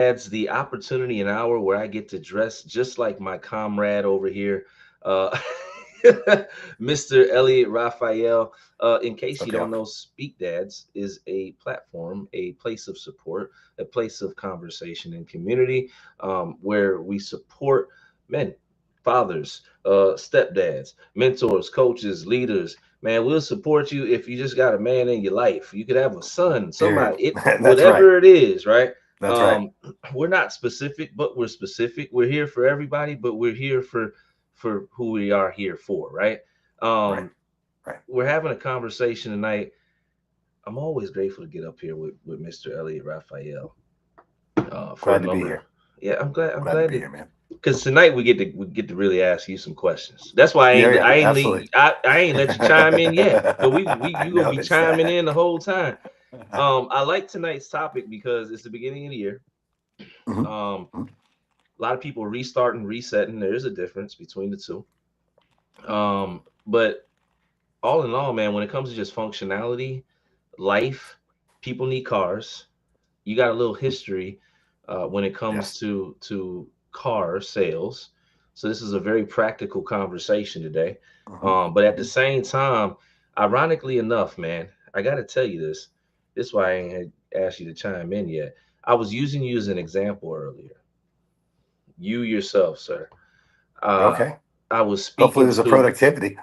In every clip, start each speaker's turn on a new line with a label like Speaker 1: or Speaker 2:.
Speaker 1: That's the opportunity an hour where I get to dress just like my comrade over here, uh, Mr. Elliot Raphael. In
Speaker 2: What's
Speaker 1: case you
Speaker 2: up,
Speaker 1: don't
Speaker 2: y'all?
Speaker 1: know, Speak Dads is a platform, a place of support, a place of conversation and community, where we support men, fathers, stepdads, mentors, coaches, leaders. Man, we'll support you if you just got a man in your life. You could have a son,
Speaker 2: Period.
Speaker 1: somebody, it,
Speaker 2: That's right.
Speaker 1: whatever it is, right?
Speaker 2: That's right.
Speaker 1: um we're not specific, but we're specific. We're here for everybody, but we're here for who we are here for, right?
Speaker 2: Right.
Speaker 1: um
Speaker 2: Right.
Speaker 1: we're having a conversation tonight. I'm always grateful to get up here with Mr. Elliot Raphael, for a
Speaker 2: Glad to be
Speaker 1: number.
Speaker 2: here.
Speaker 1: Yeah, I'm
Speaker 2: Glad to
Speaker 1: glad
Speaker 2: be
Speaker 1: to,
Speaker 2: here, man.
Speaker 1: because tonight we get to really ask you some questions. That's why
Speaker 2: Yeah, yeah, absolutely.
Speaker 1: I ain't let you chime in yet, but we
Speaker 2: I
Speaker 1: you gonna
Speaker 2: know
Speaker 1: be
Speaker 2: it's
Speaker 1: chiming
Speaker 2: that.
Speaker 1: in the whole time. I like tonight's topic because it's the beginning of the year.
Speaker 2: Mhm,
Speaker 1: um
Speaker 2: mhm.
Speaker 1: a lot of people restarting, resetting. There is a difference between the two. But all in all, man, when it comes to just functionality, life, people need cars. You got a little history when it comes
Speaker 2: Yes.
Speaker 1: to car sales. So this is a very practical conversation today.
Speaker 2: Mhm,
Speaker 1: But at the
Speaker 2: mhm.
Speaker 1: same time, ironically enough, man, I got to tell you this. This is why I ain't had asked you to chime in yet. I was using you as an example earlier. You yourself, sir. Uh,
Speaker 2: Okay.
Speaker 1: I was
Speaker 2: Hopefully,
Speaker 1: speaking
Speaker 2: there's a
Speaker 1: to,
Speaker 2: productivity.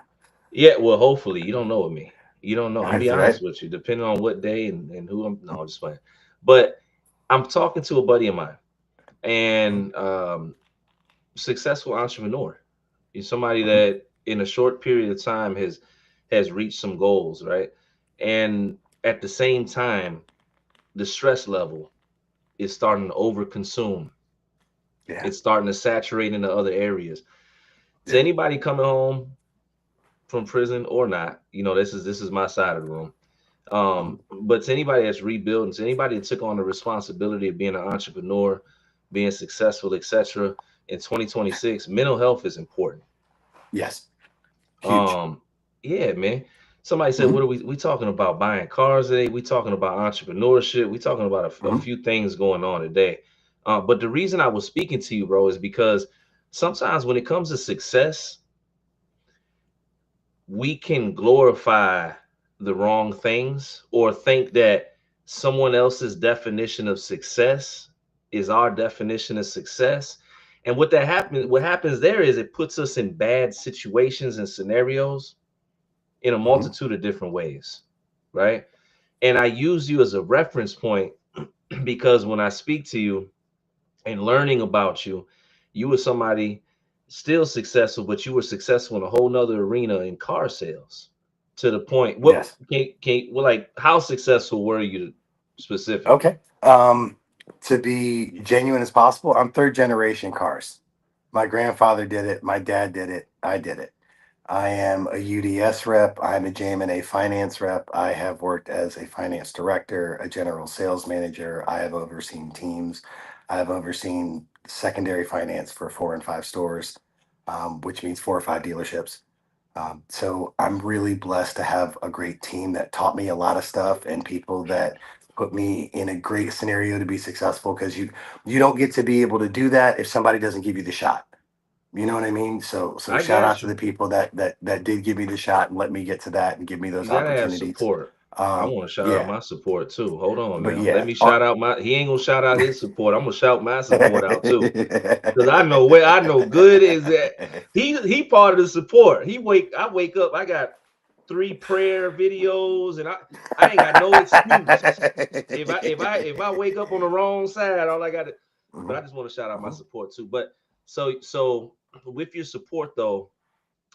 Speaker 1: yeah, well, hopefully you don't know of me. You don't know. I'm gonna be
Speaker 2: That's
Speaker 1: honest
Speaker 2: right.
Speaker 1: with you, depending on what day and who I'm. No, I'm just playing. But I'm talking to a buddy of mine,
Speaker 2: Mhm.
Speaker 1: and successful entrepreneur. He's somebody
Speaker 2: Mhm.
Speaker 1: that in a short period of time has reached some goals, right? And at the same time, the stress level is starting to overconsume.
Speaker 2: Yeah.
Speaker 1: It's starting to saturate into other areas. To
Speaker 2: Yeah.
Speaker 1: anybody coming home from prison or not, this is my side of the room.
Speaker 2: Mhm.
Speaker 1: But to anybody that's rebuilding, to anybody that took on the responsibility of being an entrepreneur, being successful, etc., in 2026, mental health is important.
Speaker 2: Yes. Huge.
Speaker 1: Um, yeah, man. Somebody said,
Speaker 2: Mhm,
Speaker 1: "What are we talking about? Buying cars today? We talking about entrepreneurship? We talking about a
Speaker 2: mhm.
Speaker 1: few things going on today." But the reason I was speaking to you, bro, is because sometimes when it comes to success, we can glorify the wrong things or think that someone else's definition of success is our definition of success. And what happens there is it puts us in bad situations and scenarios in a
Speaker 2: Mhm.
Speaker 1: multitude of different ways, right? And I use you as a reference point because when I speak to you and learning about you, you were somebody still successful, but you were successful in a whole nother arena in car sales. To the point, what
Speaker 2: Yes.
Speaker 1: can well, like how successful were you specifically?
Speaker 2: Okay. To be genuine as possible, I'm third generation cars. My grandfather did it. My dad did it. I did it. I am a UDS rep. I'm a JM&A finance rep. I have worked as a finance director, a general sales manager. I have overseen teams. I have overseen secondary finance for 4 and 5 stores, which means 4 or 5 dealerships. So I'm really blessed to have a great team that taught me a lot of stuff and people that put me in a great scenario to be successful because you don't get to be able to do that if somebody doesn't give you the shot. You know what I mean? So
Speaker 1: I
Speaker 2: shout out
Speaker 1: got
Speaker 2: to the
Speaker 1: you.
Speaker 2: people that did give me the shot and let me get to that and give me those
Speaker 1: You gotta have
Speaker 2: opportunities.
Speaker 1: support. I want to shout out
Speaker 2: Yeah,
Speaker 1: my support too. Hold on
Speaker 2: but
Speaker 1: now. Let
Speaker 2: yeah.
Speaker 1: me shout out my. He ain't gonna shout out his support. I'm gonna shout my support out too. Cause I know where I know good is that he part of the support. I wake up, I got 3 prayer videos, and I ain't got no excuse. If I wake up on the wrong side, all I got to, but
Speaker 2: Mhm,
Speaker 1: I just want to shout out my
Speaker 2: mhm.
Speaker 1: support too. But so with your support though,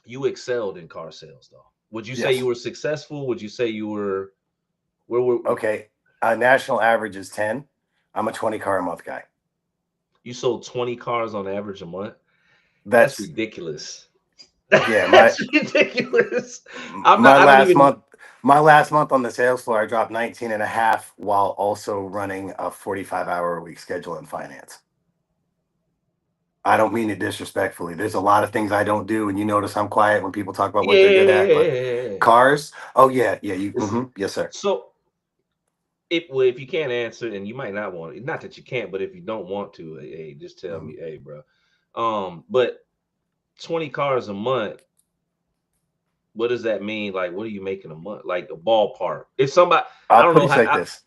Speaker 1: you excelled in car sales though. Would you say you
Speaker 2: Yes.
Speaker 1: were successful? Would you say you were where were
Speaker 2: Okay. National average is 10. I'm a 20 car a month guy.
Speaker 1: you sold 20 cars on average a month? That's
Speaker 2: That's
Speaker 1: ridiculous.
Speaker 2: yeah, my
Speaker 1: That's ridiculous. I'm not.
Speaker 2: my
Speaker 1: I don't
Speaker 2: last
Speaker 1: even.
Speaker 2: month my last month on the sales floor I dropped 19 and a half while also running a 45-hour a week schedule in finance. I don't mean it disrespectfully. There's a lot of things I don't do, and you notice I'm quiet when people talk about what they're good at. But
Speaker 1: Yeah.
Speaker 2: cars, oh yeah, yeah, you,
Speaker 1: It's,
Speaker 2: yes sir.
Speaker 1: so if you can't answer, and you might not want it, not that you can't, but if you don't want to, hey, just tell me, hey, bro. But 20 cars a month, what does that mean? Like, what are you making a month? Like a ballpark. If somebody, I
Speaker 2: I'll
Speaker 1: don't
Speaker 2: put
Speaker 1: know
Speaker 2: it
Speaker 1: how.
Speaker 2: like this.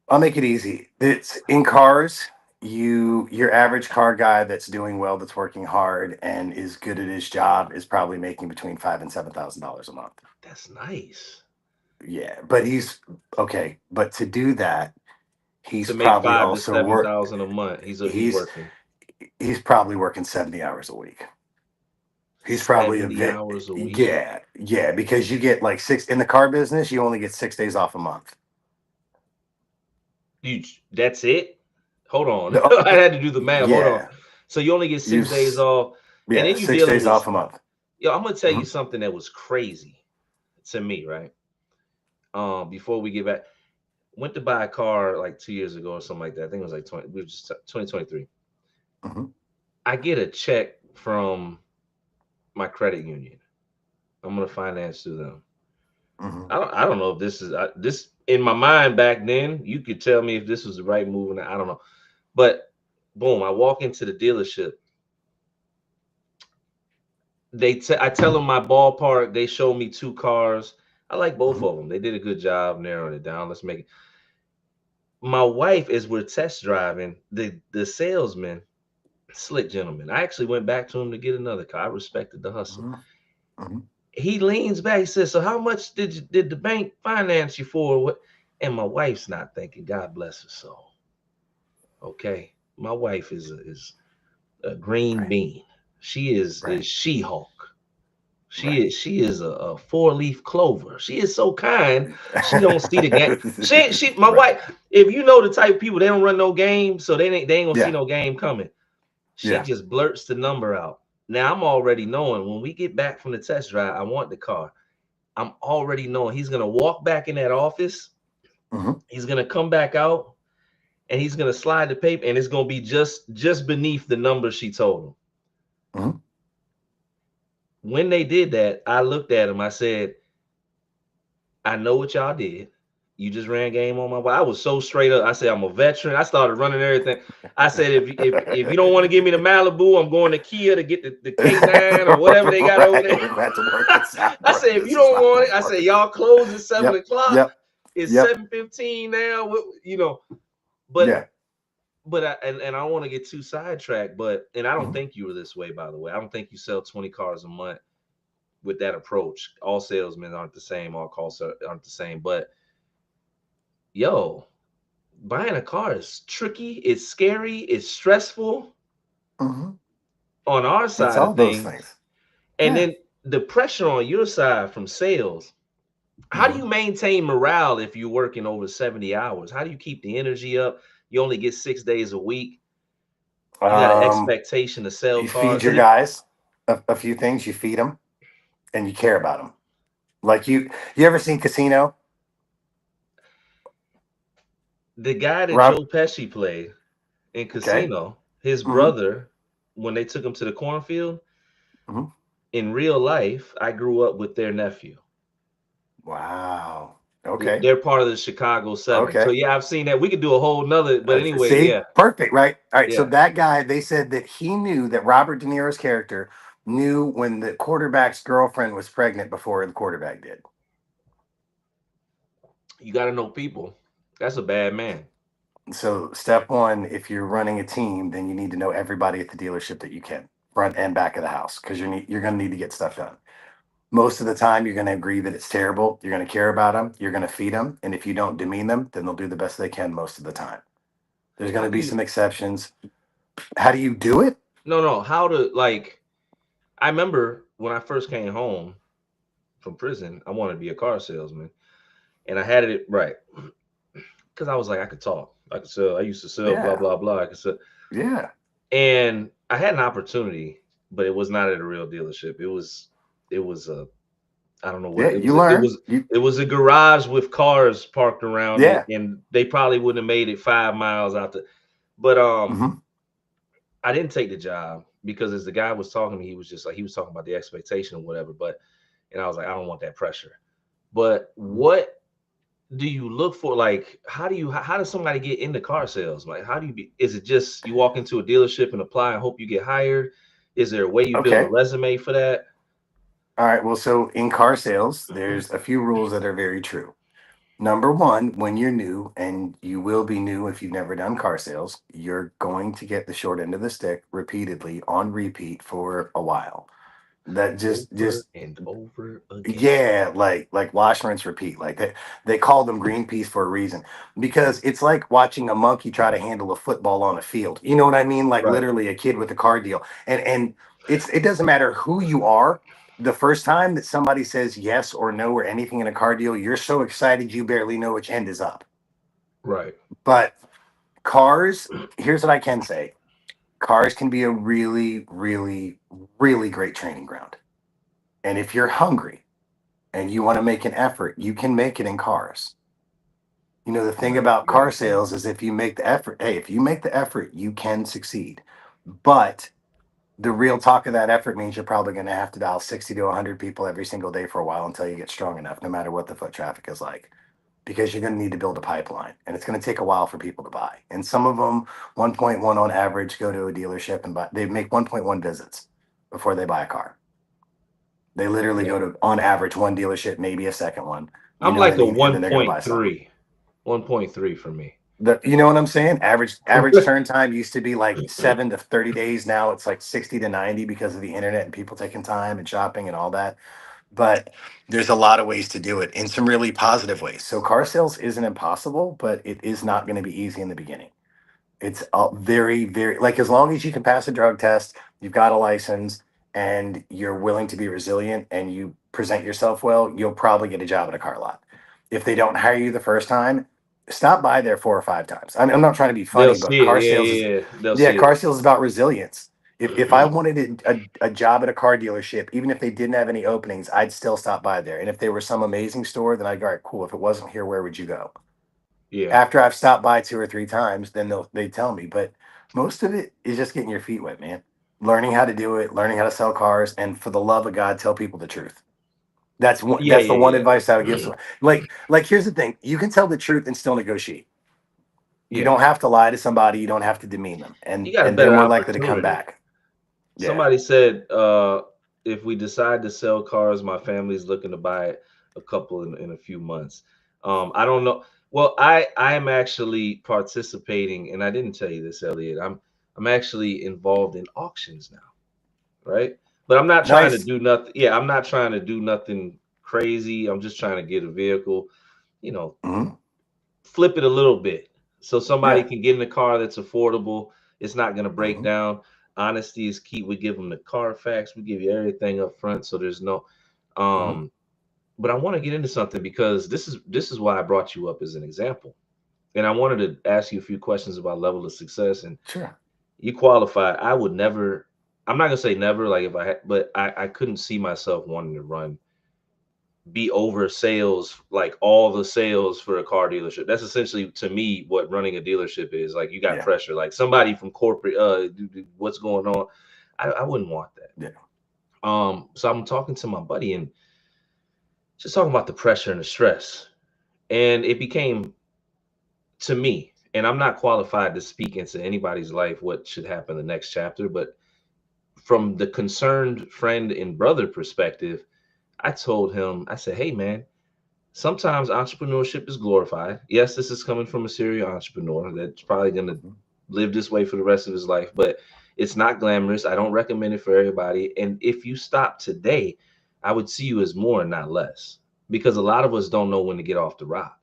Speaker 2: I'll make it easy. It's in cars. Your average car guy that's doing well, that's working hard and is good at his job, is probably making between $5,000 and $7,000 a month.
Speaker 1: That's nice.
Speaker 2: Yeah, but he's okay. But to do that, he's
Speaker 1: To make
Speaker 2: probably
Speaker 1: five to
Speaker 2: also
Speaker 1: seven
Speaker 2: work.
Speaker 1: thousand a month, he's
Speaker 2: He's
Speaker 1: working
Speaker 2: he's probably working 70 hours a week. He's probably
Speaker 1: 70 hours a week.
Speaker 2: yeah, because you get like six in the car business, you only get 6 days off a month.
Speaker 1: That's it. Hold on,
Speaker 2: The,
Speaker 1: I had to do the math. Hold on.
Speaker 2: yeah,
Speaker 1: So you only get
Speaker 2: you
Speaker 1: 6 days off, and then you're
Speaker 2: six
Speaker 1: dealing
Speaker 2: days
Speaker 1: with.
Speaker 2: off a month.
Speaker 1: Yo, I'm gonna tell you
Speaker 2: Mhm,
Speaker 1: something that was crazy to me, right? Before we get back, went to buy a car like 2 years ago or something like that. I think it was like 2023.
Speaker 2: mhm,
Speaker 1: I get a check from my credit union. I'm gonna finance through them.
Speaker 2: mhm,
Speaker 1: I don't know if this is this in my mind back then. You could tell me if this was the right move or not. I don't know, but boom, I walk into the dealership. I tell them my ballpark. They show me two cars. I like both
Speaker 2: mhm,
Speaker 1: of them. They did a good job narrowing it down. Let's make it. My wife, as we're test driving, the salesman, slick gentleman. I actually went back to him to get another car. I respected the hustle.
Speaker 2: mhm, mhm.
Speaker 1: He leans back. He says, "So how much did the bank finance you for?" What? And my wife's not thinking. God bless her soul. Okay, my wife is a green
Speaker 2: Right,
Speaker 1: bean. She is
Speaker 2: right,
Speaker 1: She-Hulk.
Speaker 2: right.
Speaker 1: She is a four-leaf clover. She is so kind. She don't see the game. She my
Speaker 2: Right.
Speaker 1: wife. If you know the type of people, they don't run no game, so they ain't gonna see
Speaker 2: Yeah,
Speaker 1: no game coming. She
Speaker 2: yeah.
Speaker 1: just blurts the number out. Now I'm already knowing when we get back from the test drive, I want the car. I'm already knowing he's gonna walk back in that office.
Speaker 2: Mhm,
Speaker 1: He's gonna come back out and he's gonna slide the paper, and it's gonna be just beneath the number she told him.
Speaker 2: mhm.
Speaker 1: When they did that, I looked at him. I said, I know what y'all did. You just ran game on my wife. I was so straight up. I said, I'm a veteran. I started running everything. I said, if you don't want to give me the Malibu, I'm going to Kia to get the K9 or whatever they got over
Speaker 2: Right,
Speaker 1: there.
Speaker 2: we're gonna have to work this out,
Speaker 1: I
Speaker 2: bro.
Speaker 1: said, if you
Speaker 2: This is
Speaker 1: don't
Speaker 2: not
Speaker 1: want
Speaker 2: gonna
Speaker 1: it, I said,
Speaker 2: work.
Speaker 1: y'all close at 7 o'clock.
Speaker 2: Yep,
Speaker 1: It's
Speaker 2: yep,
Speaker 1: 7:15 now. But
Speaker 2: yeah.
Speaker 1: and I don't want to get too sidetracked, and I don't
Speaker 2: Mhm,
Speaker 1: think you were this way, by the way. I don't think you sell 20 cars a month with that approach. All salesmen aren't the same, all calls aren't the same. But yo, buying a car is tricky, it's scary, it's stressful
Speaker 2: mhm.
Speaker 1: on our
Speaker 2: It's
Speaker 1: side
Speaker 2: all
Speaker 1: of
Speaker 2: those
Speaker 1: things.
Speaker 2: things.
Speaker 1: And
Speaker 2: Yeah.
Speaker 1: then the pressure on your side from sales. How do
Speaker 2: Mhm.
Speaker 1: you maintain morale if you're working over 70 hours? How do you keep the energy up? You only get 6 days a week. You got an
Speaker 2: Um,
Speaker 1: expectation to sell
Speaker 2: you
Speaker 1: cars.
Speaker 2: feed your guys a few things. You feed them, and you care about them. Like you ever seen Casino,
Speaker 1: The guy that
Speaker 2: Rob?
Speaker 1: Joe Pesci played in
Speaker 2: Okay.
Speaker 1: Casino, his
Speaker 2: Hmm.
Speaker 1: brother, when they took him to the cornfield,
Speaker 2: Hmm.
Speaker 1: in real life, I grew up with their nephew.
Speaker 2: Wow. Okay.
Speaker 1: They're part of the Chicago Seven. So
Speaker 2: Okay.
Speaker 1: yeah, I've seen that. We could do a whole nother, but anyway,
Speaker 2: See,
Speaker 1: yeah,
Speaker 2: perfect, right? All right. So
Speaker 1: yeah.
Speaker 2: that guy, they said that he knew that Robert De Niro's character knew when the quarterback's girlfriend was pregnant before the quarterback did.
Speaker 1: You got to know people. That's a bad man.
Speaker 2: So step one, if you're running a team, then you need to know everybody at the dealership that you can, front and back of the house, because you're going to need to get stuff done. Most of the time, you're going to agree that it's terrible. You're going to care about them. You're going to feed them, and if you don't demean them, then they'll do the best they can most of the time. There's going
Speaker 1: How
Speaker 2: to
Speaker 1: do
Speaker 2: be
Speaker 1: you?
Speaker 2: some exceptions. How do you do it?
Speaker 1: No, no. How to like? I remember when I first came home from prison, I wanted to be a car salesman, and I had it right because I was like, I could talk, I could sell. I used to sell, blah
Speaker 2: Yeah,
Speaker 1: blah blah. I could sell,
Speaker 2: yeah.
Speaker 1: and I had an opportunity, but it was not at a real dealership. It was a I don't know what
Speaker 2: Yeah,
Speaker 1: it
Speaker 2: you
Speaker 1: was. It
Speaker 2: learn.
Speaker 1: was it was a garage with cars parked around it,
Speaker 2: Yeah.
Speaker 1: and they probably wouldn't have made it 5 miles out the. But
Speaker 2: Hmm.
Speaker 1: I didn't take the job because as the guy was talking to me, he was just like he was talking about the expectation or whatever. But and I was like, I don't want that pressure. But
Speaker 2: Hmm.
Speaker 1: what do you look for? Like, how does somebody get into car sales? Like, how do you is it just you walk into a dealership and apply and hope you get hired? Is there a way you build a
Speaker 2: Okay.
Speaker 1: resume for that?
Speaker 2: All right. Well, so in car sales, there's a few rules that are very true. Number one, when you're new, and you will be new if you've never done car sales, you're going to get the short end of the stick repeatedly on repeat for a while. That
Speaker 1: Over
Speaker 2: just
Speaker 1: and over again.
Speaker 2: yeah, like wash, rinse, repeat. Like they call them Greenpeace for a reason, because it's like watching a monkey try to handle a football on a field. You know what I mean? Like
Speaker 1: Right,
Speaker 2: literally a kid with a car deal. And it doesn't matter who you are. The first time that somebody says yes or no or anything in a car deal, you're so excited you barely know which end is up.
Speaker 1: right.
Speaker 2: But cars, here's what I can say. Cars can be a really, really, really great training ground. And if you're hungry and you want to make an effort, you can make it in cars. You know, the thing
Speaker 1: Right,
Speaker 2: about car
Speaker 1: right.
Speaker 2: sales is if you make the effort, hey, if you make the effort, you can succeed. But the real talk of that effort means you're probably going to have to dial 60 to 100 people every single day for a while until you get strong enough, no matter what the foot traffic is like, because you're going to need to build a pipeline and it's going to take a while for people to buy. And some of them, 1.1 on average, go to a dealership and buy, they make 1.1 visits before they buy a car. They literally
Speaker 1: Yeah.
Speaker 2: go to, on average, one dealership, maybe a second one. You
Speaker 1: I'm
Speaker 2: know what I
Speaker 1: like a
Speaker 2: mean? And then they're going to buy something.
Speaker 1: 1.3. 1.3 for me.
Speaker 2: You know what I'm saying? Average turn time used to be like 7 to 30 days. Now it's like 60 to 90 because of the internet and people taking time and shopping and all that. But there's a lot of ways to do it in some really positive ways. So car sales isn't impossible, but it is not going to be easy in the beginning. It's very, very like as long as you can pass a drug test, you've got a license, and you're willing to be resilient and you present yourself well, you'll probably get a job at a car lot. If they don't hire you the first time, stop by there 4 or 5 times. I'm not trying to be
Speaker 1: They'll
Speaker 2: funny, but
Speaker 1: see it.
Speaker 2: car
Speaker 1: Yeah,
Speaker 2: sales is,
Speaker 1: yeah, yeah. They'll
Speaker 2: yeah,
Speaker 1: see it.
Speaker 2: car sales is about resilience. If I wanted a job at a car dealership, even if they didn't have any openings, I'd still stop by there. And if they were some amazing store, then I'd go, all right, cool. If it wasn't here, where would you go?
Speaker 1: Yeah.
Speaker 2: After I've stopped by 2 or 3 times, then they tell me. But most of it is just getting your feet wet, man. Learning how to do it, learning how to sell cars, and for the love of God, tell people the truth.
Speaker 1: Yeah,
Speaker 2: That's the one
Speaker 1: yeah,
Speaker 2: advice I would give
Speaker 1: yeah.
Speaker 2: someone. Like here's the thing: you can tell the truth and still negotiate. You
Speaker 1: Yeah.
Speaker 2: don't have to lie to somebody. You don't have to demean them,
Speaker 1: You
Speaker 2: and
Speaker 1: got a
Speaker 2: they're
Speaker 1: better
Speaker 2: more likely to come
Speaker 1: opportunity.
Speaker 2: back. Yeah.
Speaker 1: Somebody said, if we decide to sell cars, my family's looking to buy a couple in a few months. I don't know. Well, I am actually participating, and I didn't tell you this, Elliot. I'm actually involved in auctions now, right? But I'm not trying to
Speaker 2: Nice.
Speaker 1: do nothing. Yeah, I'm not trying to do nothing crazy. I'm just trying to get a vehicle, you know,
Speaker 2: Hmm.
Speaker 1: flip it a little bit so somebody
Speaker 2: Yeah.
Speaker 1: can get in a car that's affordable. It's not going to break
Speaker 2: Hmm.
Speaker 1: down. Honesty is key. We give them the Carfax. We give you everything up front, so there's no.
Speaker 2: Hmm.
Speaker 1: Um, but I want to get into something because this is why I brought you up as an example, and I wanted to ask you a few questions about level of success. And
Speaker 2: Sure.
Speaker 1: you qualified. I would never. I'm not gonna say never, like if I had, but I couldn't see myself wanting to be over sales, like all the sales for a car dealership. That's essentially to me what running a dealership is. Like you got
Speaker 2: Yeah.
Speaker 1: pressure, like somebody from corporate, what's going on? I wouldn't want that.
Speaker 2: Yeah.
Speaker 1: So I'm talking to my buddy and just talking about the pressure and the stress. And it became to me, and I'm not qualified to speak into anybody's life what should happen the next chapter, but from the concerned friend and brother perspective, I told him, I said, hey man, sometimes entrepreneurship is glorified. Yes, this is coming from a serial entrepreneur that's probably going to
Speaker 2: Mhm.
Speaker 1: live this way for the rest of his life, but it's not glamorous. I don't recommend it for everybody. And if you stop today, I would see you as more and not less because a lot of us don't know when to get off the rock.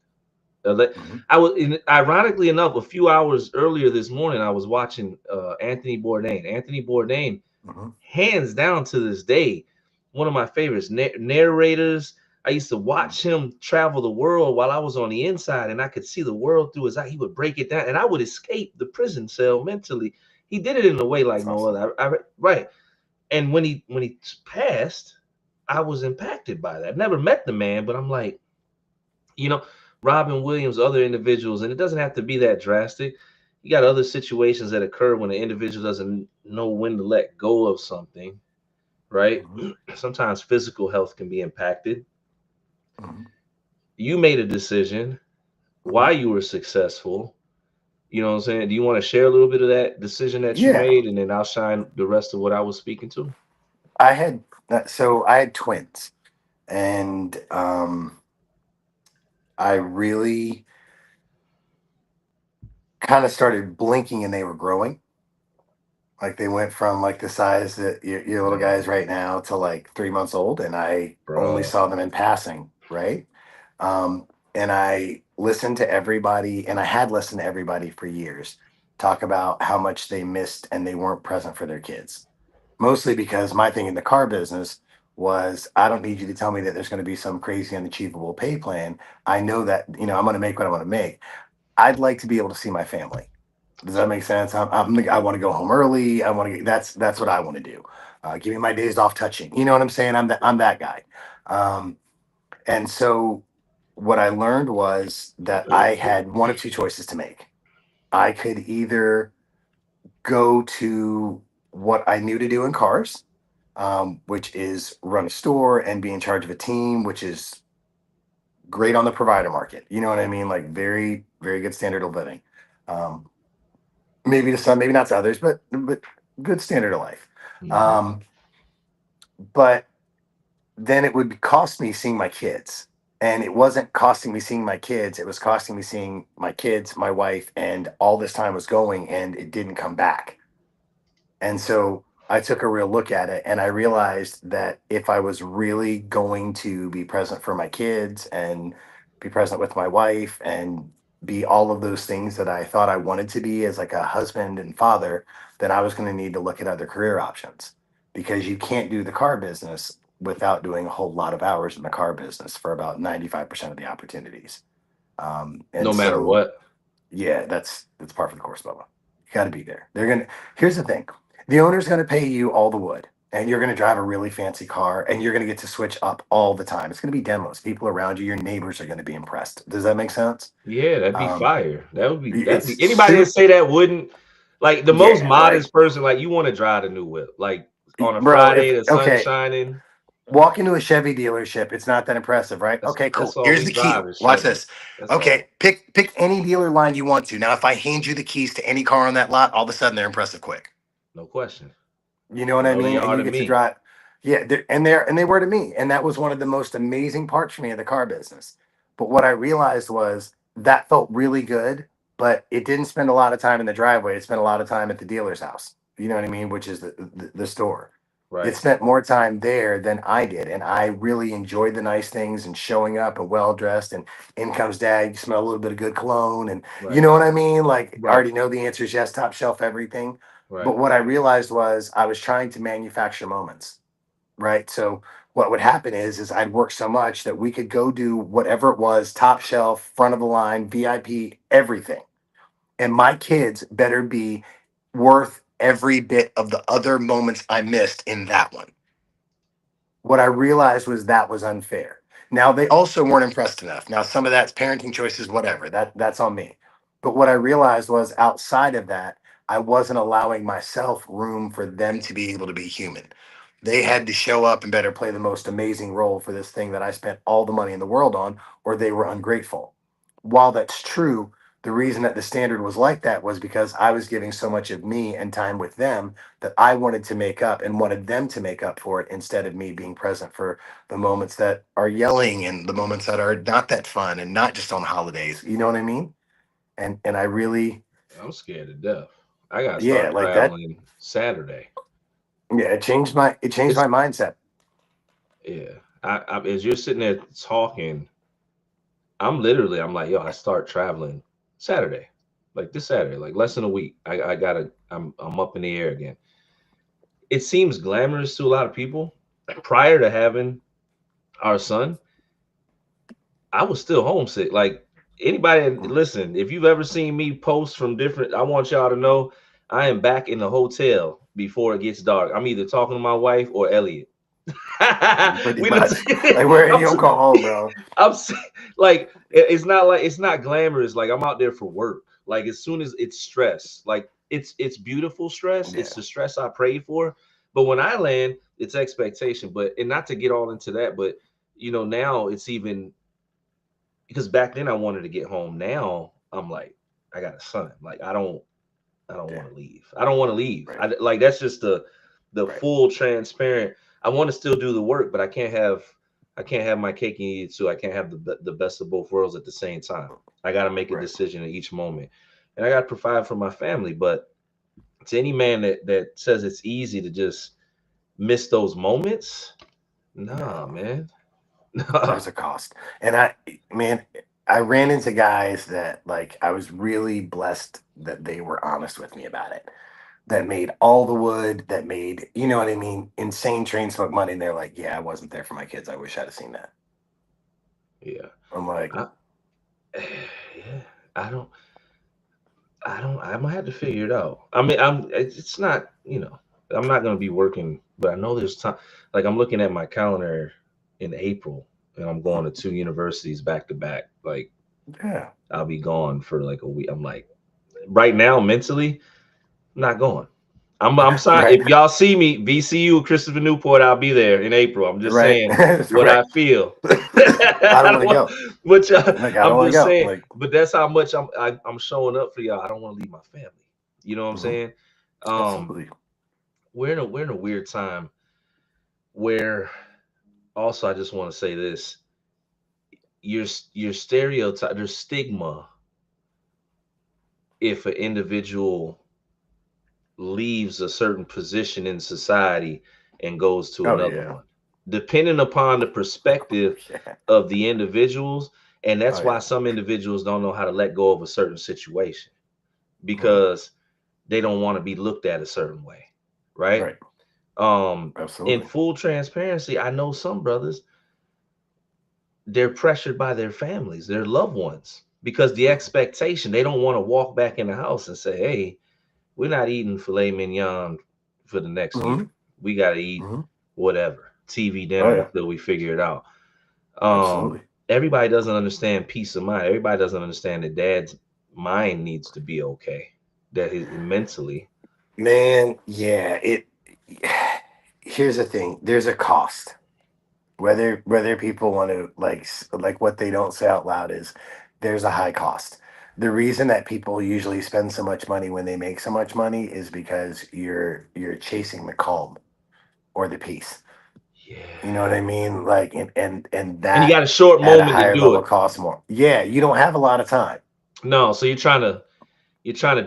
Speaker 2: Mhm.
Speaker 1: I was, ironically enough, a few hours earlier this morning, I was watching Anthony Bourdain. Anthony Bourdain,
Speaker 2: Mhm.
Speaker 1: hands down to this day, one of my favorites narrators. I used to
Speaker 2: Mhm.
Speaker 1: watch him travel the world while I was on the inside, and I could see the world through his eye. He would break it down, and I would escape the prison cell mentally. He did it in a way like
Speaker 2: That's
Speaker 1: no
Speaker 2: awesome.
Speaker 1: other. Right, and when he passed, I was impacted by that. Never met the man, but I'm like, you know, Robin Williams, other individuals, and it doesn't have to be that drastic. You got other situations that occur when an individual doesn't know when to let go of something, right?
Speaker 2: Mhm.
Speaker 1: Sometimes physical health can be impacted.
Speaker 2: Mhm.
Speaker 1: you made a decision why you were successful. You know what I'm saying? Do you want to share a little bit of that decision that you
Speaker 2: Yeah,
Speaker 1: made, and then I'll shine the rest of what I was speaking to?
Speaker 2: I had I had twins, and I really kind of started blinking, and they were growing. Like they went from like the size that your little guys right now to like 3 months old, and I only
Speaker 1: Bro,
Speaker 2: saw them in passing, right? And I listened to everybody, and I had listened to everybody for years talk about how much they missed and they weren't present for their kids. Mostly because my thing in the car business was I don't need you to tell me that there's going to be some crazy unachievable pay plan. I know that, I'm going to make what I want to make. I'd like to be able to see my family. Does that make sense? I want to go home early. I want to. That's what I want to do. Give me my days off touching. You know what I'm saying? I'm that guy. Um, and so what I learned was that I had one of two choices to make. I could either go to what I knew to do in cars, which is run a store and be in charge of a team, which is great on the provider market. You know what I mean? Like very, very good standard of living. Um, Maybe to some, maybe not to others, but good standard of life.
Speaker 1: mm-hmm.
Speaker 2: Um, but then it would cost me seeing my kids. And it wasn't costing me seeing my kids. It was costing me seeing my kids, my wife, and all this time was going and it didn't come back. And so I took a real look at it and I realized that if I was really going to be present for my kids and be present with my wife and be all of those things that I thought I wanted to be as like a husband and father, then I was going to need to look at other career options because you can't do the car business without doing a whole lot of hours in the car business for about 95% of the opportunities. And
Speaker 1: No matter
Speaker 2: so
Speaker 1: what.
Speaker 2: yeah, that's part of the course, Bubba. You got to be there. They're gonna. Here's the thing: the owner's gonna pay you all the wood, and you're gonna drive a really fancy car, and you're gonna get to switch up all the time. It's gonna be demos. People around you, your neighbors are gonna be impressed. Does that make sense?
Speaker 1: Yeah, that'd be
Speaker 2: Um,
Speaker 1: fire. That'd be
Speaker 2: it's
Speaker 1: anybody that
Speaker 2: super.
Speaker 1: say that wouldn't, like, the most
Speaker 2: Yeah, like,
Speaker 1: modest person, like, you want to drive a new whip. Like on a
Speaker 2: bro. If
Speaker 1: Friday, the sun
Speaker 2: okay,
Speaker 1: shining.
Speaker 2: walk into a Chevy dealership. It's not that impressive, right? Okay,
Speaker 1: That's
Speaker 2: cool.
Speaker 1: all
Speaker 2: Here's
Speaker 1: we
Speaker 2: the key.
Speaker 1: drive is
Speaker 2: Watch
Speaker 1: Chevys.
Speaker 2: this.
Speaker 1: That's
Speaker 2: Okay,
Speaker 1: all.
Speaker 2: pick any dealer line you want to. Now, if I hand you the keys to any car on that lot, all of a sudden they're impressive quick.
Speaker 1: No question.
Speaker 2: You know what I
Speaker 1: No, they
Speaker 2: mean? And
Speaker 1: are
Speaker 2: you
Speaker 1: to
Speaker 2: get to
Speaker 1: me.
Speaker 2: drive. Yeah, and they were to me, and that was one of the most amazing parts for me of the car business. But what I realized was that felt really good, but it didn't spend a lot of time in the driveway. It spent a lot of time at the dealer's house. You know what I mean? Which is the store. It
Speaker 1: Right.
Speaker 2: spent more time there than I did, and I really enjoyed the nice things and showing up and well dressed. And in comes dad. You smell a little bit of good cologne, and you
Speaker 1: Right.
Speaker 2: know what I mean? Like I
Speaker 1: Right.
Speaker 2: already know the answer is yes, top shelf everything.
Speaker 1: Right.
Speaker 2: But what I realized was I was trying to manufacture moments, right? So what would happen is I'd work so much that we could go do whatever it was, top shelf, front of the line, VIP, everything. And my kids better be worth every bit of the other moments I missed in that one. What I realized was that was unfair. Now they also weren't impressed enough. Now some of that's parenting choices, whatever. That's on me. But what I realized was outside of that, I wasn't allowing myself room for them to be able to be human. They had to show up and better play the most amazing role for this thing that I spent all the money in the world on, or they were ungrateful. While that's true, the reason that the standard was like that was because I was giving so much of me and time with them that I wanted to make up and wanted them to make up for it instead of me being present for the moments that are yelling and the moments that are not that fun and not just on holidays. You know what I mean? And I really,
Speaker 1: I'm scared to death. I gotta
Speaker 2: yeah,
Speaker 1: start
Speaker 2: like that.
Speaker 1: traveling Saturday.
Speaker 2: Yeah, it changed my
Speaker 1: It's
Speaker 2: mindset.
Speaker 1: yeah. As you're sitting there talking, I'm like, yo, I start traveling Saturday. Like this Saturday, like less than a week. I gotta I'm up in the air again. It seems glamorous to a lot of people. Prior to having our son, I was still homesick. Like anybody listen, if you've ever seen me post from different, I want y'all to know I am back in the hotel before it gets dark. I'm either talking to my wife or Elliot.
Speaker 2: Pretty
Speaker 1: we
Speaker 2: much.
Speaker 1: the
Speaker 2: Like where
Speaker 1: I'm,
Speaker 2: you don't call home, bro.
Speaker 1: I'm like it's not glamorous. Like I'm out there for work. Like as soon as it's stress, like it's beautiful stress. It's
Speaker 2: Yeah.
Speaker 1: the stress I prayed for. But when I land, it's expectation. But and not to get all into that, but now it's even because back then I wanted to get home. Now I'm like, I got a son. Like I don't
Speaker 2: Yeah.
Speaker 1: want to leave. I don't want to leave.
Speaker 2: Right.
Speaker 1: Like that's just the
Speaker 2: Right.
Speaker 1: full transparent. I want to still do the work, but I can't have my cake and eat it too. I can't have the best of both worlds at the same time. I got to make a
Speaker 2: Right.
Speaker 1: decision at each moment, and I got to provide for my family. But to any man that says it's easy to just miss those moments, nah,
Speaker 2: No,
Speaker 1: man, nah.
Speaker 2: there's a cost. And man, I ran into guys that like I was really blessed that they were honest with me about it. That made all the wood, that made, you know what I mean, insane train smoke money. And they're like, yeah, I wasn't there for my kids. I wish I'd have seen that.
Speaker 1: Yeah,
Speaker 2: I'm like,
Speaker 1: I, yeah. I don't. I might have to figure it out. I mean, it's not, I'm not going to be working, but I know there's time. Like I'm looking at my calendar in April and I'm going to two universities back to back. Like
Speaker 2: yeah,
Speaker 1: I'll be gone for like a week. I'm like, right now, mentally, I'm not going. I'm sorry.
Speaker 2: right,
Speaker 1: If y'all see me, VCU, Christopher Newport, I'll be there in April. I'm just
Speaker 2: right,
Speaker 1: saying what I
Speaker 2: right.
Speaker 1: feel.
Speaker 2: I don't
Speaker 1: I
Speaker 2: want
Speaker 1: don't
Speaker 2: to
Speaker 1: want,
Speaker 2: go.
Speaker 1: but
Speaker 2: Like, I don't
Speaker 1: I'm
Speaker 2: want to
Speaker 1: just
Speaker 2: go.
Speaker 1: saying.
Speaker 2: Like,
Speaker 1: But that's how much I'm showing up for y'all. I don't want to leave my family. You know what I'm
Speaker 2: mhm,
Speaker 1: saying? Um,
Speaker 2: absolutely.
Speaker 1: we're in a weird time where also I just want to say this: your your stereotype, there's stigma if an individual leaves a certain position in society and goes to
Speaker 2: Oh,
Speaker 1: another
Speaker 2: yeah.
Speaker 1: one, depending upon the perspective
Speaker 2: Yeah.
Speaker 1: of the individuals. And
Speaker 2: Oh,
Speaker 1: that's why
Speaker 2: yeah.
Speaker 1: some individuals don't know how to let go of a certain situation
Speaker 2: Mhm.
Speaker 1: because they don't want to be looked at a certain way, right?
Speaker 2: Right.
Speaker 1: In
Speaker 2: Absolutely.
Speaker 1: full transparency, I know some brothers, they're pressured by their families, their loved ones, because the
Speaker 2: Mhm.
Speaker 1: expectation, they don't want to walk back in the house and say, hey, we're not eating filet mignon for the next year.
Speaker 2: Mhm.
Speaker 1: We got to eat
Speaker 2: Mhm.
Speaker 1: whatever TV
Speaker 2: Oh,
Speaker 1: dinner
Speaker 2: yeah.
Speaker 1: until we figure it out.
Speaker 2: Absolutely.
Speaker 1: Everybody doesn't understand peace of mind. Everybody doesn't understand that dad's mind needs to be okay. That his mentally,
Speaker 2: Man, yeah, here's the thing. There's a cost. Whether people want to like what they don't say out loud is there's a high cost. The reason that people usually spend so much money when they make so much money is because you're chasing the calm or the peace. You know what
Speaker 1: yeah.
Speaker 2: I mean? Like and
Speaker 1: And you
Speaker 2: that
Speaker 1: got a short
Speaker 2: at a
Speaker 1: moment to
Speaker 2: higher
Speaker 1: do
Speaker 2: level
Speaker 1: it.
Speaker 2: costs more. Yeah, you don't have a lot of time.
Speaker 1: No, so you're trying to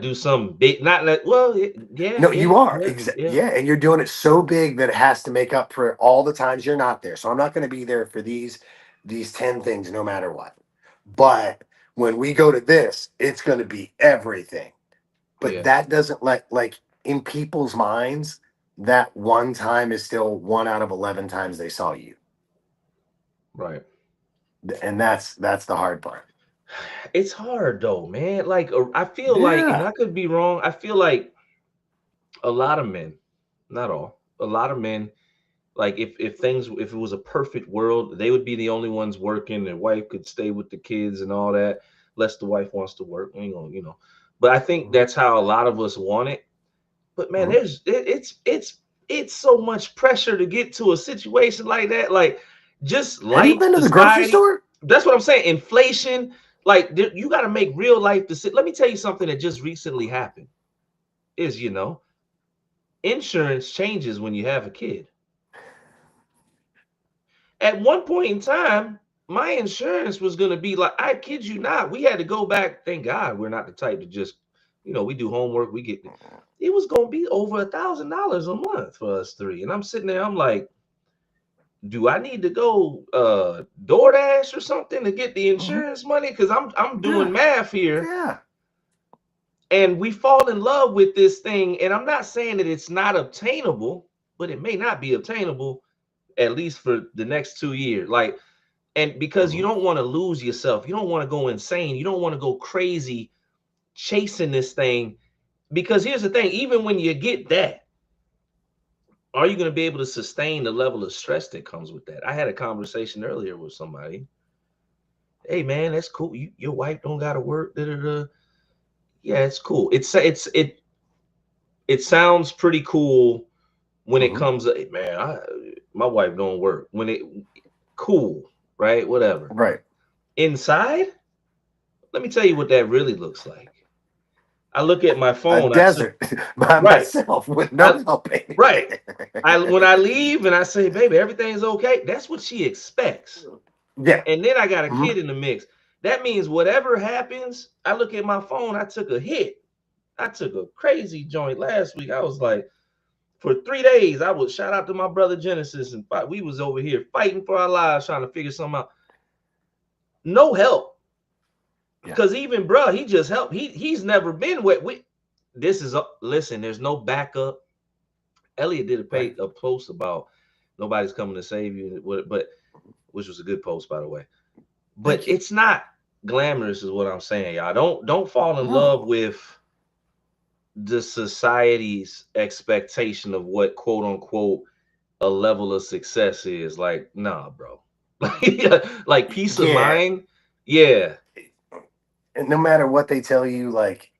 Speaker 1: do something big. Not like well, yeah,
Speaker 2: No, you are.
Speaker 1: yeah,
Speaker 2: Yeah, and you're doing it so big that it has to make up for all the times you're not there. So I'm not going to be there for these 10 things no matter what. But when we go to this, it's going to be everything. But
Speaker 1: yeah.
Speaker 2: that doesn't like in people's minds, that one time is still 1 out of 11 times they saw you.
Speaker 1: Right.
Speaker 2: And that's the hard part.
Speaker 1: It's hard though, man. Like I feel like, and
Speaker 2: Yeah.
Speaker 1: I could be wrong. I feel like a lot of men, not all, a lot of men, like if it was a perfect world, they would be the only ones working. Their wife could stay with the kids and all that, less the wife wants to work. We ain't gonna, But I think
Speaker 2: Mhm.
Speaker 1: that's how a lot of us want it. But man,
Speaker 2: Mhm.
Speaker 1: it's so much pressure to get to a situation like that. Like just
Speaker 2: Have you
Speaker 1: life,
Speaker 2: been to the grocery
Speaker 1: society.
Speaker 2: store?
Speaker 1: That's what I'm saying. Inflation. Like you got to make real life decisions. Let me tell you something that just recently happened. Is insurance changes when you have a kid. At one point in time, my insurance was going to be like, I kid you not, we had to go back. Thank God we're not the type to just, we do homework, we get, it was going to be over $1,000 a month for us three. And I'm sitting there, I'm like, do I need to go DoorDash or something to get the
Speaker 2: Mhm.
Speaker 1: insurance money? Because I'm doing
Speaker 2: Yeah.
Speaker 1: math here.
Speaker 2: Yeah.
Speaker 1: And we fall in love with this thing. And I'm not saying that it's not obtainable, but it may not be obtainable at least for the next 2 years. Like, and because you
Speaker 2: Mhm.
Speaker 1: don't want to lose yourself, you don't want to go insane, you don't want to go crazy chasing this thing. Because here's the thing, even when you get that, are you going to be able to sustain the level of stress that comes with that? I had a conversation earlier with somebody. Hey man, that's cool. Your wife don't gotta work. Da, da, da. Yeah, it's cool. It sounds pretty cool when it
Speaker 2: Mhm.
Speaker 1: comes. Hey, man, my wife don't work. When it cool, right? Whatever.
Speaker 2: Right.
Speaker 1: Inside, let me tell you what that really looks like. I look at my
Speaker 2: A
Speaker 1: phone. I took
Speaker 2: desert by
Speaker 1: right.
Speaker 2: myself with no
Speaker 1: I
Speaker 2: helping.
Speaker 1: right. I when I leave and I say, baby, everything's okay. That's what she expects.
Speaker 2: Yeah.
Speaker 1: And then I got a
Speaker 2: Mhm.
Speaker 1: kid in the mix. That means whatever happens, I look at my phone. I took a hit. I took a crazy joint last week. I was like, for 3 days, I would shout out to my brother Genesis and fight. We was over here fighting for our lives, trying to figure something out. No help.
Speaker 2: Yeah.
Speaker 1: Because even bro, he just helped. He's never been wet. This is listen, there's no backup. Elliot did
Speaker 2: Right.
Speaker 1: a post about nobody's coming to save you, but which was a good post, by the way. But
Speaker 2: Thank you.
Speaker 1: it's not glamorous, is what I'm saying, y'all. Don't fall in love
Speaker 2: No.
Speaker 1: with the society's expectation of what quote unquote a level of success is. Like, nah, bro. Like peace of
Speaker 2: Yeah.
Speaker 1: mind. Yeah.
Speaker 2: And no matter what they tell you, like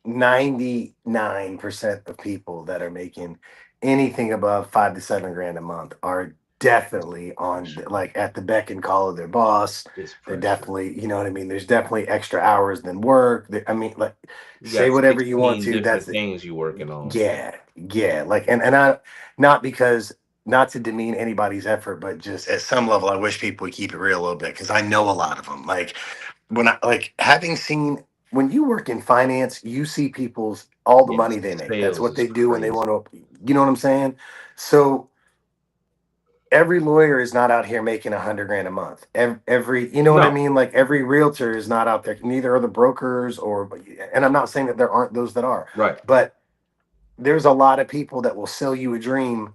Speaker 2: 99% of people that are making anything above 5 to 7 grand a month are definitely on
Speaker 1: Pressure.
Speaker 2: like at the beck and call of their boss.
Speaker 1: It's
Speaker 2: They're
Speaker 1: pressure.
Speaker 2: definitely, you know what I mean? There's definitely extra hours than work. I mean, like,
Speaker 1: You
Speaker 2: say
Speaker 1: got
Speaker 2: whatever you want
Speaker 1: 16
Speaker 2: to. That's
Speaker 1: different
Speaker 2: it.
Speaker 1: things you working on.
Speaker 2: Yeah, yeah. Like, and I, not because, not to demean anybody's effort, but just at some level, I wish people would keep it real a little bit because I know a lot of them. Like, when I like having seen when you work in finance, you see people's all the money
Speaker 1: Yes,
Speaker 2: they make. That's
Speaker 1: sales
Speaker 2: what
Speaker 1: is
Speaker 2: they do when they
Speaker 1: crazy.
Speaker 2: want to, you know what I'm saying? So every lawyer is not out here making 100 grand a month. Every, you know what I
Speaker 1: No,
Speaker 2: mean? Like every realtor is not out there. Neither are the brokers or, and I'm not saying that there aren't those that are,
Speaker 1: right.
Speaker 2: but there's a lot of people that will sell you a dream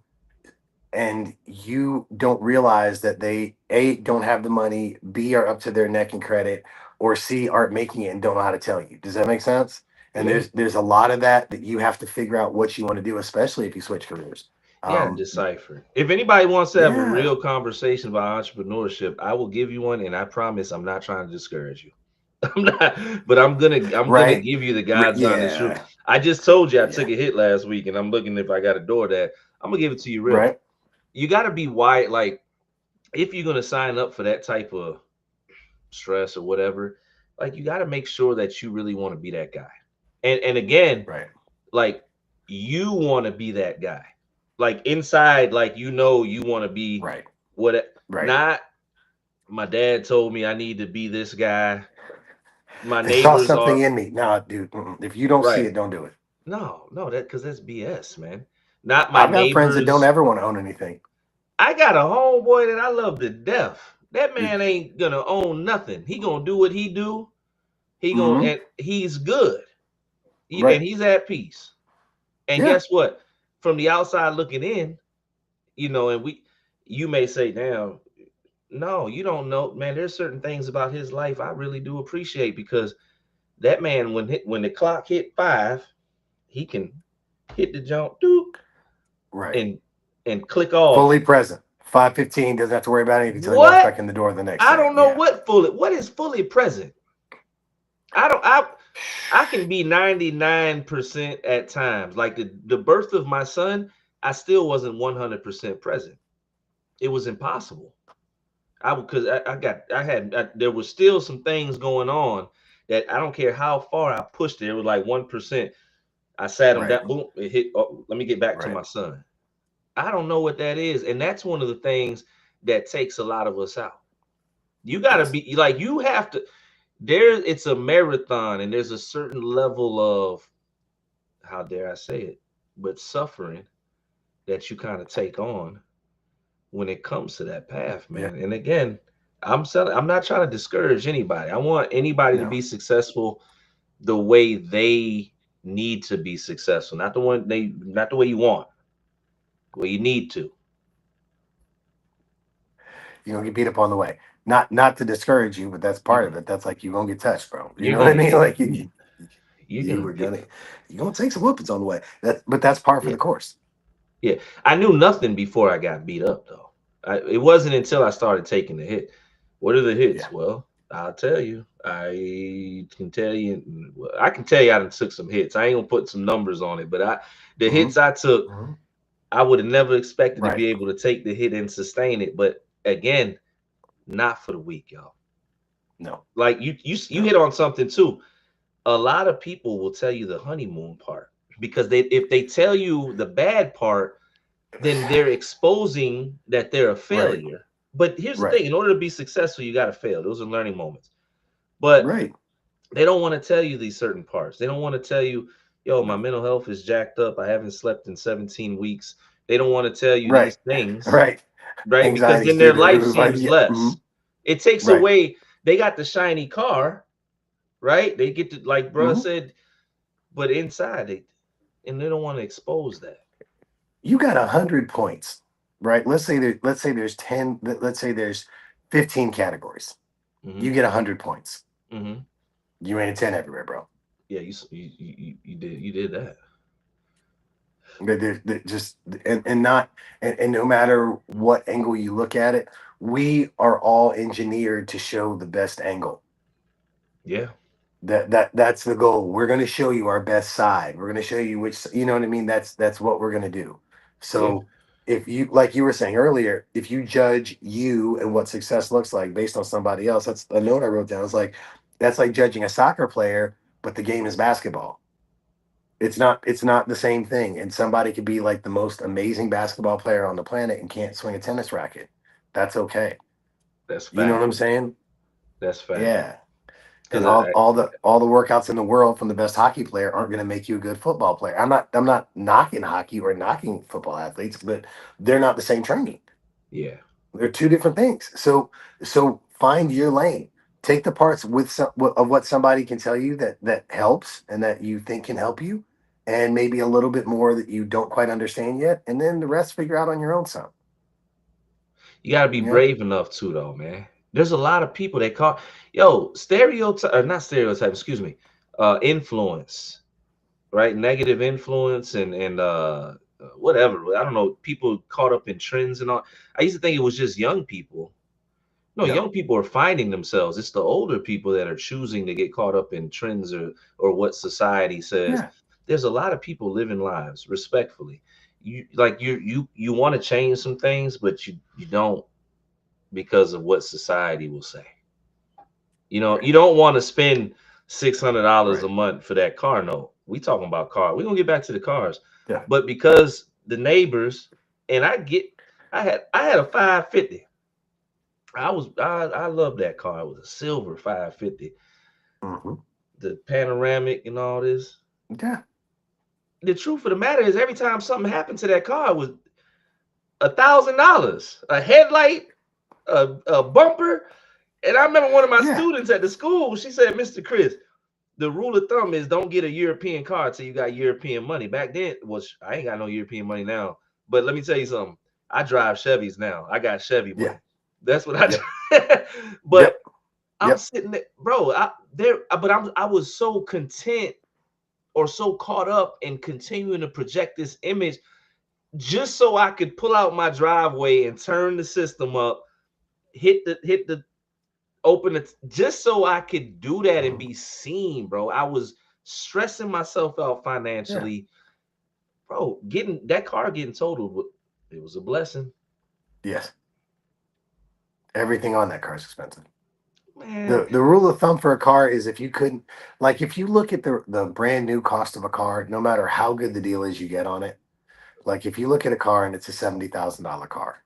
Speaker 2: and you don't realize that they A, don't have the money, B, are up to their neck in credit, or C, aren't making it and don't know how to tell you. Does that make sense? And
Speaker 1: Yeah.
Speaker 2: there's a lot of that you have to figure out what you want to do, especially if you switch careers.
Speaker 1: You gotta
Speaker 2: um
Speaker 1: decipher. If anybody wants to have a
Speaker 2: yeah.
Speaker 1: real conversation about entrepreneurship, I will give you one, and I promise I'm not trying to discourage you. I'm not, but I'm gonna
Speaker 2: Right.
Speaker 1: give you the God's honest truth.
Speaker 2: Yeah.
Speaker 1: I just told you I
Speaker 2: Yeah.
Speaker 1: took a hit last week, and I'm looking if I got a door that I'm gonna give it to you real.
Speaker 2: Right.
Speaker 1: You gotta be wide, like if you're gonna sign up for that type of stress or whatever, like you gotta make sure that you really want to be that guy. And again,
Speaker 2: Right.
Speaker 1: like you want to be that guy. Like inside, like you want to be
Speaker 2: Right.
Speaker 1: what
Speaker 2: Right.
Speaker 1: not my dad told me I need to be this guy. My
Speaker 2: They saw
Speaker 1: neighbors
Speaker 2: something
Speaker 1: are
Speaker 2: in me. Nah, dude. If you don't see
Speaker 1: right.
Speaker 2: it, don't do it.
Speaker 1: No, that because that's BS, man. Not my
Speaker 2: I've got friends that don't
Speaker 1: neighbors.
Speaker 2: ever want to own anything.
Speaker 1: I got a homeboy that I love to death. That man ain't gonna own nothing. He gonna do what he do. He gonna
Speaker 2: Mm-hmm.
Speaker 1: and he's good. And
Speaker 2: Right.
Speaker 1: he's at peace. And
Speaker 2: Yeah.
Speaker 1: guess what? From the outside looking in, and you may say, damn, no, you don't know, man. There's certain things about his life I really do appreciate because that man, when the clock hit 5, he can hit the jump, doop,
Speaker 2: Right.
Speaker 1: and click off.
Speaker 2: Fully present. 5:15 doesn't have to worry about anything until he walks
Speaker 1: What?
Speaker 2: back in the door the next
Speaker 1: I
Speaker 2: day.
Speaker 1: don't know
Speaker 2: Yeah.
Speaker 1: what is fully present. I don't I can be 99% at times. Like the birth of my son, I still wasn't 100% present. It was impossible. Because there was still some things going on that I don't care how far I pushed it. It was like 1%. I sat him
Speaker 2: Right.
Speaker 1: down, boom, it hit. Oh, let me get back to
Speaker 2: Right.
Speaker 1: my son. I don't know what that is, and that's one of the things that takes a lot of us out. You got to
Speaker 2: Yes.
Speaker 1: be like you have to. It's a marathon, and there's a certain level of how dare I say it, but suffering that you kind of take on when it comes to that path,
Speaker 2: Yeah.
Speaker 1: man. And again, I'm not trying to discourage anybody. I want anybody to
Speaker 2: No.
Speaker 1: be successful the way they need to be successful, not the way you want, the way you need to.
Speaker 2: You're gonna get beat up on the way. Not to discourage you, but that's
Speaker 1: You're
Speaker 2: part of
Speaker 1: gonna
Speaker 2: it. That's like you're gonna get touched, bro. You
Speaker 1: you're
Speaker 2: know what I
Speaker 1: gonna
Speaker 2: mean?
Speaker 1: get
Speaker 2: Like
Speaker 1: you're
Speaker 2: you
Speaker 1: gonna
Speaker 2: were
Speaker 1: get
Speaker 2: gonna you're gonna take some whoopings on the way. But that's par for
Speaker 1: yeah,
Speaker 2: the course.
Speaker 1: yeah. I knew nothing before I got beat up though. It wasn't until I started taking the hit. What are the hits?
Speaker 2: Yeah.
Speaker 1: Well, I'll tell you. I can tell you. Well, I can tell you I done took some hits. I ain't gonna put some numbers on it, but the
Speaker 2: Hmm.
Speaker 1: hits I took,
Speaker 2: Hmm.
Speaker 1: I would have never expected to
Speaker 2: Right.
Speaker 1: be able to take the hit and sustain it. But again, not for the weak, y'all.
Speaker 2: No.
Speaker 1: Like you
Speaker 2: No.
Speaker 1: hit on something too. A lot of people will tell you the honeymoon part because if they tell you the bad part, then they're exposing that they're a
Speaker 2: Right.
Speaker 1: failure. But here's the
Speaker 2: Right.
Speaker 1: thing: in order to be successful, you got to fail. Those are learning moments. But
Speaker 2: Right.
Speaker 1: they don't want to tell you these certain parts. They don't want to tell you, yo, my
Speaker 2: No.
Speaker 1: mental health is jacked up. I haven't slept in 17 weeks. They don't want to tell you
Speaker 2: Right.
Speaker 1: these things,
Speaker 2: Right.
Speaker 1: right? Because
Speaker 2: Anxiety's
Speaker 1: then
Speaker 2: through
Speaker 1: their
Speaker 2: the
Speaker 1: life
Speaker 2: roof.
Speaker 1: seems
Speaker 2: Yeah.
Speaker 1: less. It takes
Speaker 2: Right.
Speaker 1: away, they got the shiny car, right? They get to, like bruh
Speaker 2: hmm
Speaker 1: said, but inside and they don't want to expose that.
Speaker 2: You got 100 points, right? Let's say there's 10. Let's say there's 15 categories.
Speaker 1: Hmm.
Speaker 2: You get 100 points.
Speaker 1: Hmm.
Speaker 2: You ain't a 10 everywhere, bro.
Speaker 1: Yeah, you did that.
Speaker 2: They're just and not and no matter what angle you look at it, we are all engineered to show the best angle.
Speaker 1: Yeah,
Speaker 2: That's the goal. We're going to show you our best side. We're going to show you which, you know what I mean. That's what we're going to do.
Speaker 1: yeah,
Speaker 2: So if you, like you were saying earlier, if you judge you and what success looks like based on somebody else, that's a note I wrote down. It's like that's like judging a soccer player, but the game is basketball. It's not the same thing. And somebody could be like the most amazing basketball player on the planet and can't swing a tennis racket. That's okay.
Speaker 1: that's
Speaker 2: You know what
Speaker 1: fact.
Speaker 2: I'm saying?
Speaker 1: That's fact.
Speaker 2: Yeah. And
Speaker 1: Because
Speaker 2: all the workouts in the world from the best hockey player aren't going to make you a good football player. I'm not knocking hockey or knocking football athletes, but they're not the same training.
Speaker 1: yeah,
Speaker 2: They're two different things. So find your lane. Take the parts of what somebody can tell you that helps and that you think can help you, and maybe a little bit more that you don't quite understand yet, and then the rest figure out on your own some.
Speaker 1: you got to be
Speaker 2: Yeah.
Speaker 1: brave enough too, though, man. There's a lot of people that call, yo, stereotype, or not stereotype, excuse me, influence, right? Negative influence and whatever. I don't know. People caught up in trends and all. I used to think it was just young people. No, young
Speaker 2: No.
Speaker 1: people are finding themselves. It's the older people that are choosing to get caught up in trends or what society says.
Speaker 2: Yeah.
Speaker 1: There's a lot of people living lives respectfully. You want to change some things, but you don't because of what society will say.
Speaker 2: Right.
Speaker 1: You don't want to spend $600 a
Speaker 2: Right.
Speaker 1: month for that car note. We talking about car. We're gonna get back to the cars,
Speaker 2: Yeah.
Speaker 1: but because the neighbors and I had a 550. I love that car. It was a silver 550,
Speaker 2: hmm
Speaker 1: the panoramic and all this.
Speaker 2: Yeah.
Speaker 1: The truth of the matter is, every time something happened to that car, it was $1,000, a headlight, a bumper. And I remember one of my
Speaker 2: Yeah.
Speaker 1: students at the school. She said, "Mr. Chris, the rule of thumb is don't get a European car till you got European money." Back then, was I ain't got no European money now. But let me tell you something. I drive Chevys now. I got Chevy
Speaker 2: Yeah.
Speaker 1: money. That's what I
Speaker 2: Yep.
Speaker 1: drive. But
Speaker 2: Yep.
Speaker 1: I'm
Speaker 2: Yep.
Speaker 1: sitting there, bro. I was so content or so caught up in continuing to project this image just so I could pull out my driveway and turn the system up, hit the open it, just so I could do that and
Speaker 2: Mhm.
Speaker 1: be seen, bro. I was stressing myself out
Speaker 2: Yeah.
Speaker 1: financially, bro. Getting that car getting totaled, it was a blessing,
Speaker 2: Yes. Everything on that car is expensive.
Speaker 1: man.
Speaker 2: The rule of thumb for a car is if you couldn't, like if you look at the brand new cost of a car, no matter how good the deal is you get on it, like if you look at a car and it's a $70,000 car,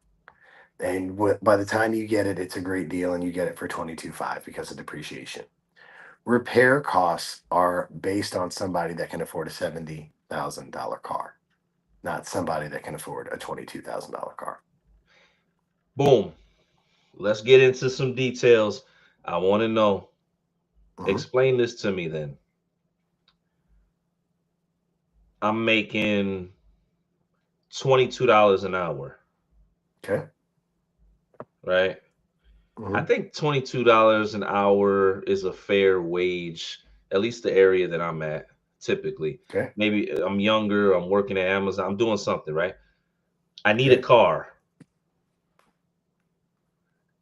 Speaker 2: and by the time you get it, it's a great deal and you get it for 22.5 because of depreciation. Repair costs are based on somebody that can afford a $70,000 car, not somebody that can afford a $22,000 car.
Speaker 1: Boom. Let's get into some details. I want to know.
Speaker 2: hmm
Speaker 1: Explain this to me then. I'm making $22 an hour,
Speaker 2: Okay.
Speaker 1: right? I
Speaker 2: hmm
Speaker 1: think $22 an hour is a fair wage, at least the area that I'm at, typically.
Speaker 2: Okay.
Speaker 1: Maybe I'm younger, I'm working at Amazon, I'm doing something, right? I need a
Speaker 2: Okay.
Speaker 1: car.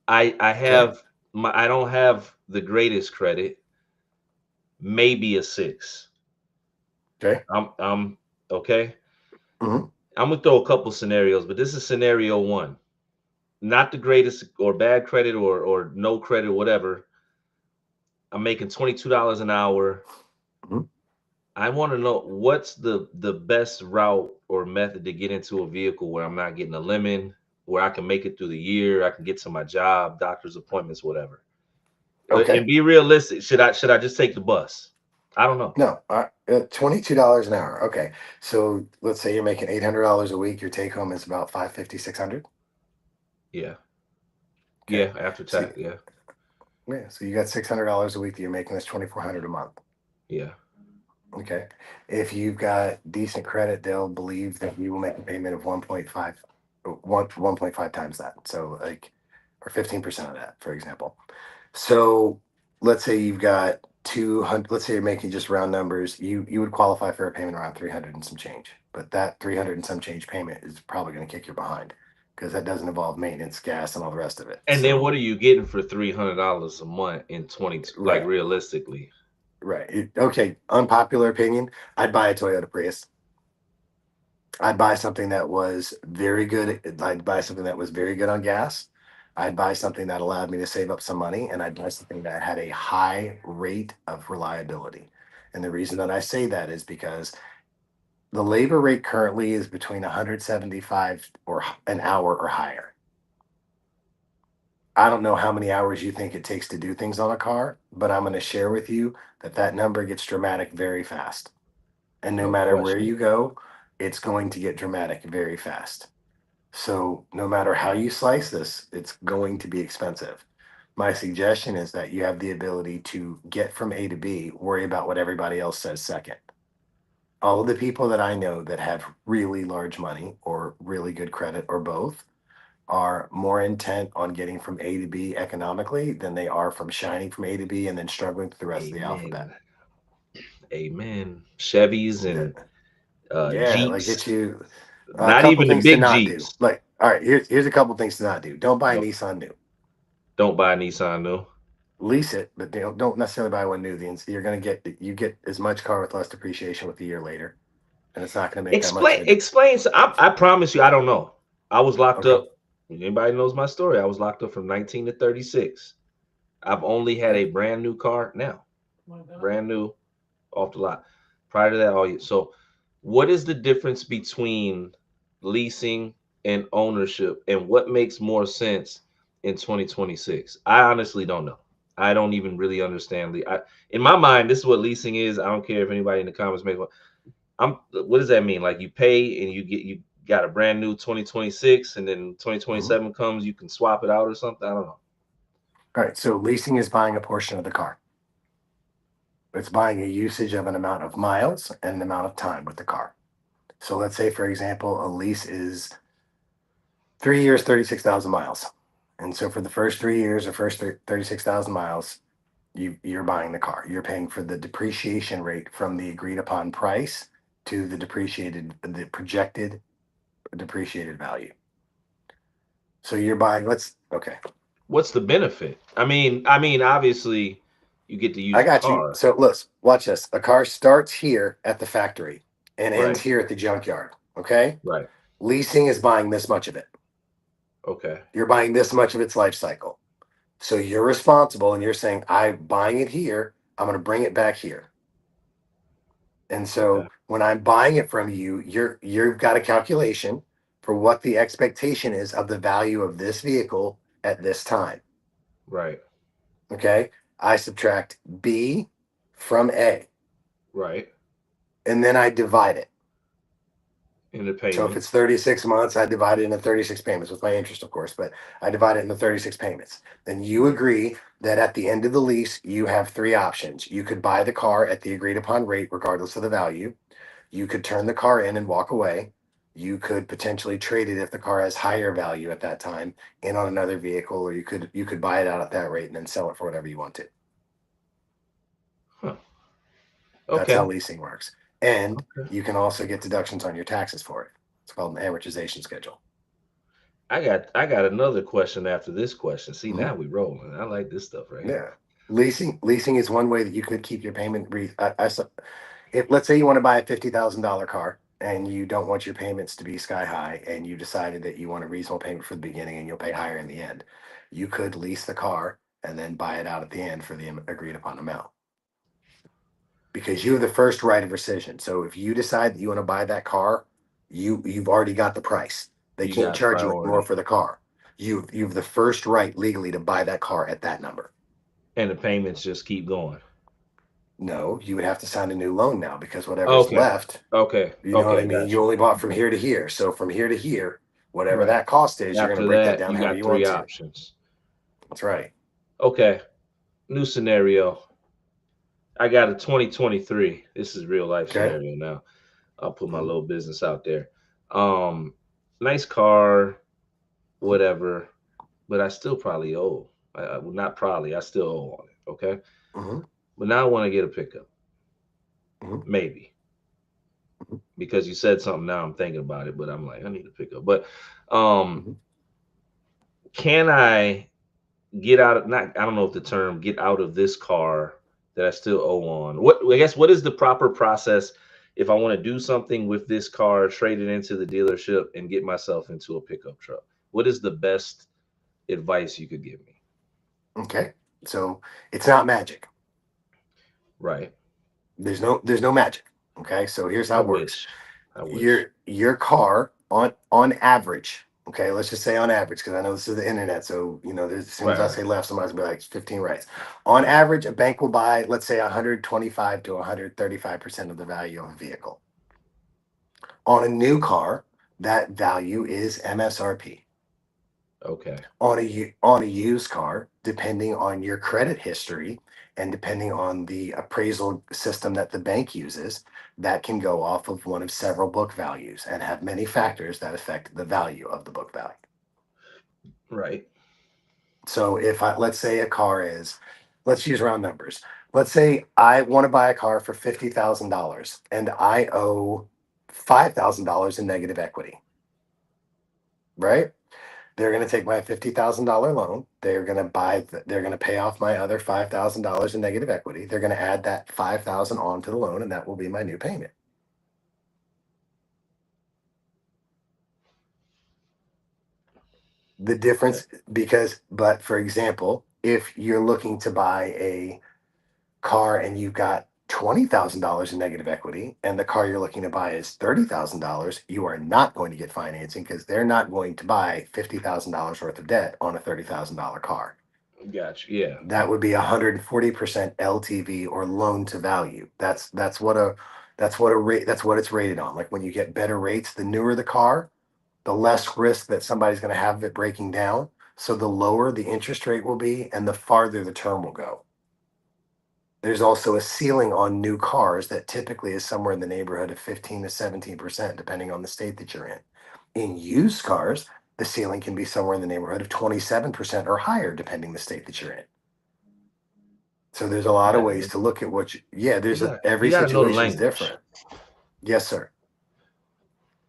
Speaker 1: I
Speaker 2: Okay.
Speaker 1: have I don't have the greatest credit, maybe a six.
Speaker 2: Okay.
Speaker 1: I'm okay.
Speaker 2: hmm
Speaker 1: I'm gonna throw a couple scenarios, but this is scenario one. Not the greatest or bad credit or no credit, whatever. I'm making $22 an hour.
Speaker 2: Mhm.
Speaker 1: I want to know what's the best route or method to get into a vehicle where I'm not getting a lemon, where I can make it through the year, I can get to my job, doctor's appointments, whatever.
Speaker 2: Okay.
Speaker 1: And be realistic. Should I just take the bus? I don't know.
Speaker 2: No, $22 an hour. Okay. So let's say you're making $800 a week. Your take home is about 550, 600.
Speaker 1: Yeah,
Speaker 2: Okay.
Speaker 1: yeah. After
Speaker 2: So
Speaker 1: tax, yeah,
Speaker 2: yeah, so you got $600 a week that you're making. That's 2,400 a month.
Speaker 1: yeah.
Speaker 2: Okay. If you've got decent credit, they'll believe that you will make a payment of 1.5, 1.5 times that. So like, or 15% of that, for example. So let's say you've got 200, let's say you're making just round numbers, you would qualify for a payment around 300 and some change. But that 300 and some change payment is probably going to kick you behind because that doesn't involve maintenance, gas, and all the rest of it.
Speaker 1: And then what
Speaker 2: So,
Speaker 1: are you getting for $300 a month in 20? Like
Speaker 2: right,
Speaker 1: realistically,
Speaker 2: right. Okay, unpopular opinion, I'd buy a Toyota Prius. I'd buy something that was very good. I'd buy something that was very good on gas. I'd buy something that allowed me to save up some money, and I'd buy something that had a high rate of reliability. And the reason that I say that is because the labor rate currently is between 175 or an hour or higher. I don't know how many hours you think it takes to do things on a car, but I'm going to share with you that that number gets dramatic very fast. And no
Speaker 1: no
Speaker 2: matter where
Speaker 1: question.
Speaker 2: you go, it's going to get dramatic very fast. So no matter how you slice this, it's going to be expensive. My suggestion is that you have the ability to get from A to B, worry about what everybody else says second. All of the people that I know that have really large money or really good credit or both are more intent on getting from A to B economically than they are from shining from A to B and then struggling through the rest of the alphabet.
Speaker 1: Amen. Amen. Chevys and
Speaker 2: Yeah, yeah, like
Speaker 1: Jeeps.
Speaker 2: get you a
Speaker 1: Not
Speaker 2: couple
Speaker 1: even the
Speaker 2: things to
Speaker 1: big
Speaker 2: not do.
Speaker 1: Jeeps.
Speaker 2: Like, all right, here's a couple things to not do. Don't buy a
Speaker 1: No,
Speaker 2: Nissan new.
Speaker 1: don't buy a Nissan new.
Speaker 2: Lease it, but don't necessarily buy one new. You're going to get as much car with less depreciation with a year later, and it's not going to make that much
Speaker 1: Explain,
Speaker 2: of a difference.
Speaker 1: explain. I promise you, I don't know. I was locked
Speaker 2: Okay,
Speaker 1: up. Anybody knows my story? I was locked up from 19 to 36. I've only had
Speaker 2: okay.
Speaker 1: a brand new car now, brand new off the lot. Prior to that, all year. So, what is the difference between leasing and ownership, and what makes more sense in 2026? I honestly don't know. I don't even really understand. In my mind, this is what leasing is. I don't care if anybody in the comments makes one. What does that mean? Like you pay and you got a brand new 2026, and then
Speaker 2: Mhm.
Speaker 1: 2027 comes, you can swap it out or something. I don't know.
Speaker 2: All right. So leasing is buying a portion of the car. It's buying a usage of an amount of miles and an amount of time with the car. So let's say, for example, a lease is 3 years, 36,000 miles. And so for the first 3 years or first 36,000 miles, you're buying the car. You're paying for the depreciation rate from the agreed upon price to the projected depreciated value. So you're buying, okay,
Speaker 1: What's the benefit? I mean, obviously, you get to use
Speaker 2: I
Speaker 1: the
Speaker 2: got you.
Speaker 1: car,
Speaker 2: So look, watch this. A car starts here at the factory and ends
Speaker 1: right?
Speaker 2: here at the junkyard. Okay.
Speaker 1: Right.
Speaker 2: Leasing is buying this much of it.
Speaker 1: Okay.
Speaker 2: You're buying this much of its life cycle. So you're responsible and you're saying, I'm buying it here. I'm going to bring it back here. And
Speaker 1: Okay.
Speaker 2: so when I'm buying it from you, you've got a calculation for what the expectation is of the value of this vehicle at this time.
Speaker 1: Right.
Speaker 2: Okay. I subtract B from A
Speaker 1: Right.
Speaker 2: and then I divide it.
Speaker 1: In the
Speaker 2: So if it's
Speaker 1: payments.
Speaker 2: 36 months, I divide it into 36 payments with my interest, of course, but I divide it into 36 payments. Then you agree that at the end of the lease, you have three options. You could buy the car at the agreed upon rate, regardless of the value. You could turn the car in and walk away. You could potentially trade it if the car has higher value at that time in on another vehicle, or you could buy it out at that rate and then sell it for whatever you want to.
Speaker 1: Huh.
Speaker 2: That's how
Speaker 1: Okay.
Speaker 2: leasing works. And
Speaker 1: Okay.
Speaker 2: you can also get deductions on your taxes for it. It's called an amortization schedule.
Speaker 1: I got another question after this question. See,
Speaker 2: Mhm.
Speaker 1: now we rolling. I like this stuff right here.
Speaker 2: Yeah. Leasing is one way that you could keep your payment. If let's say you want to buy a $50,000 car and you don't want your payments to be sky high and you decided that you want a reasonable payment for the beginning and you'll pay higher in the end, you could lease the car and then buy it out at the end for the agreed upon amount. Because you have the first right of rescission. So if you decide that you want to buy that car, you've already got the price. They
Speaker 1: You
Speaker 2: can't
Speaker 1: got
Speaker 2: charge you anymore
Speaker 1: priority.
Speaker 2: for the car. You've the first right legally to buy that car at that number.
Speaker 1: And the payments just keep going.
Speaker 2: No, you would have to sign a new loan now because whatever's
Speaker 1: Okay.
Speaker 2: left,
Speaker 1: Okay.
Speaker 2: you know what I
Speaker 1: Okay.
Speaker 2: mean?
Speaker 1: Got
Speaker 2: You
Speaker 1: you.
Speaker 2: only bought from
Speaker 1: Okay.
Speaker 2: here to here. So from here to here, whatever
Speaker 1: Right.
Speaker 2: that cost is, you're going to
Speaker 1: After
Speaker 2: break that
Speaker 1: that,
Speaker 2: down
Speaker 1: you
Speaker 2: however
Speaker 1: got
Speaker 2: you
Speaker 1: three
Speaker 2: want to.
Speaker 1: options.
Speaker 2: That's right.
Speaker 1: Okay. New scenario. I got a 2023. This is real life
Speaker 2: Okay.
Speaker 1: scenario now. I'll put my
Speaker 2: Mhm.
Speaker 1: little business out there. Um, Nice car, whatever, but I still probably owe. Well, not probably. I still owe on it. Okay.
Speaker 2: Mhm.
Speaker 1: But now I want to get a pickup.
Speaker 2: Mhm.
Speaker 1: Maybe
Speaker 2: Mhm.
Speaker 1: because you said something. Now I'm thinking about it, but I'm like, I need a pickup. But um,
Speaker 2: Mhm.
Speaker 1: can I get out of not I don't know if the term get out of this car that I still owe on. What I guess what is the proper process if I want to do something with this car, trade it into the dealership and get myself into a pickup truck? What is the best advice you could give me?
Speaker 2: Okay. So it's not magic.
Speaker 1: Right.
Speaker 2: There's no magic. Okay. So here's
Speaker 1: I
Speaker 2: how it works.
Speaker 1: wish. I wish.
Speaker 2: Your car on average, okay, let's just say on average, because I know this is the internet, so as soon as
Speaker 1: Right,
Speaker 2: I
Speaker 1: right.
Speaker 2: say left, somebody's gonna be like 15 rights. On average, a bank will buy, let's say, 125 to 135% of the value of a vehicle. On a new car, that value is MSRP.
Speaker 1: Okay.
Speaker 2: On a used car, depending on your credit history and depending on the appraisal system that the bank uses, that can go off of one of several book values and have many factors that affect the value of the book value.
Speaker 1: Right.
Speaker 2: So if let's say a car is, let's use round numbers. Let's say I want to buy a car for $50,000 and I owe $5,000 in negative equity, right? They're going to take my $50,000 loan. They're going to pay off my other $5,000 in negative equity. They're going to add that 5,000 onto the loan, and that will be my new payment. The
Speaker 1: Okay.
Speaker 2: difference, but for example, if you're looking to buy a car and you've got $20,000 in negative equity, and the car you're looking to buy is $30,000, you are not going to get financing because they're not going to buy $50,000 worth of debt on a $30,000 car.
Speaker 1: Gotcha. Yeah.
Speaker 2: That would be 140% LTV or loan to value. That's what it's rated on. Like when you get better rates, the newer the car, the less risk that somebody's going to have of it breaking down. So the lower the interest rate will be and the farther the term will go. There's also a ceiling on new cars that typically is somewhere in the neighborhood of 15 to 17%, depending on the state that you're in. In used cars, the ceiling can be somewhere in the neighborhood of 27% or higher, depending the state that you're in. So there's a lot of
Speaker 1: Man,
Speaker 2: ways to look at yeah,
Speaker 1: you
Speaker 2: every
Speaker 1: gotta know the
Speaker 2: situation is
Speaker 1: language.
Speaker 2: different. Yes, sir.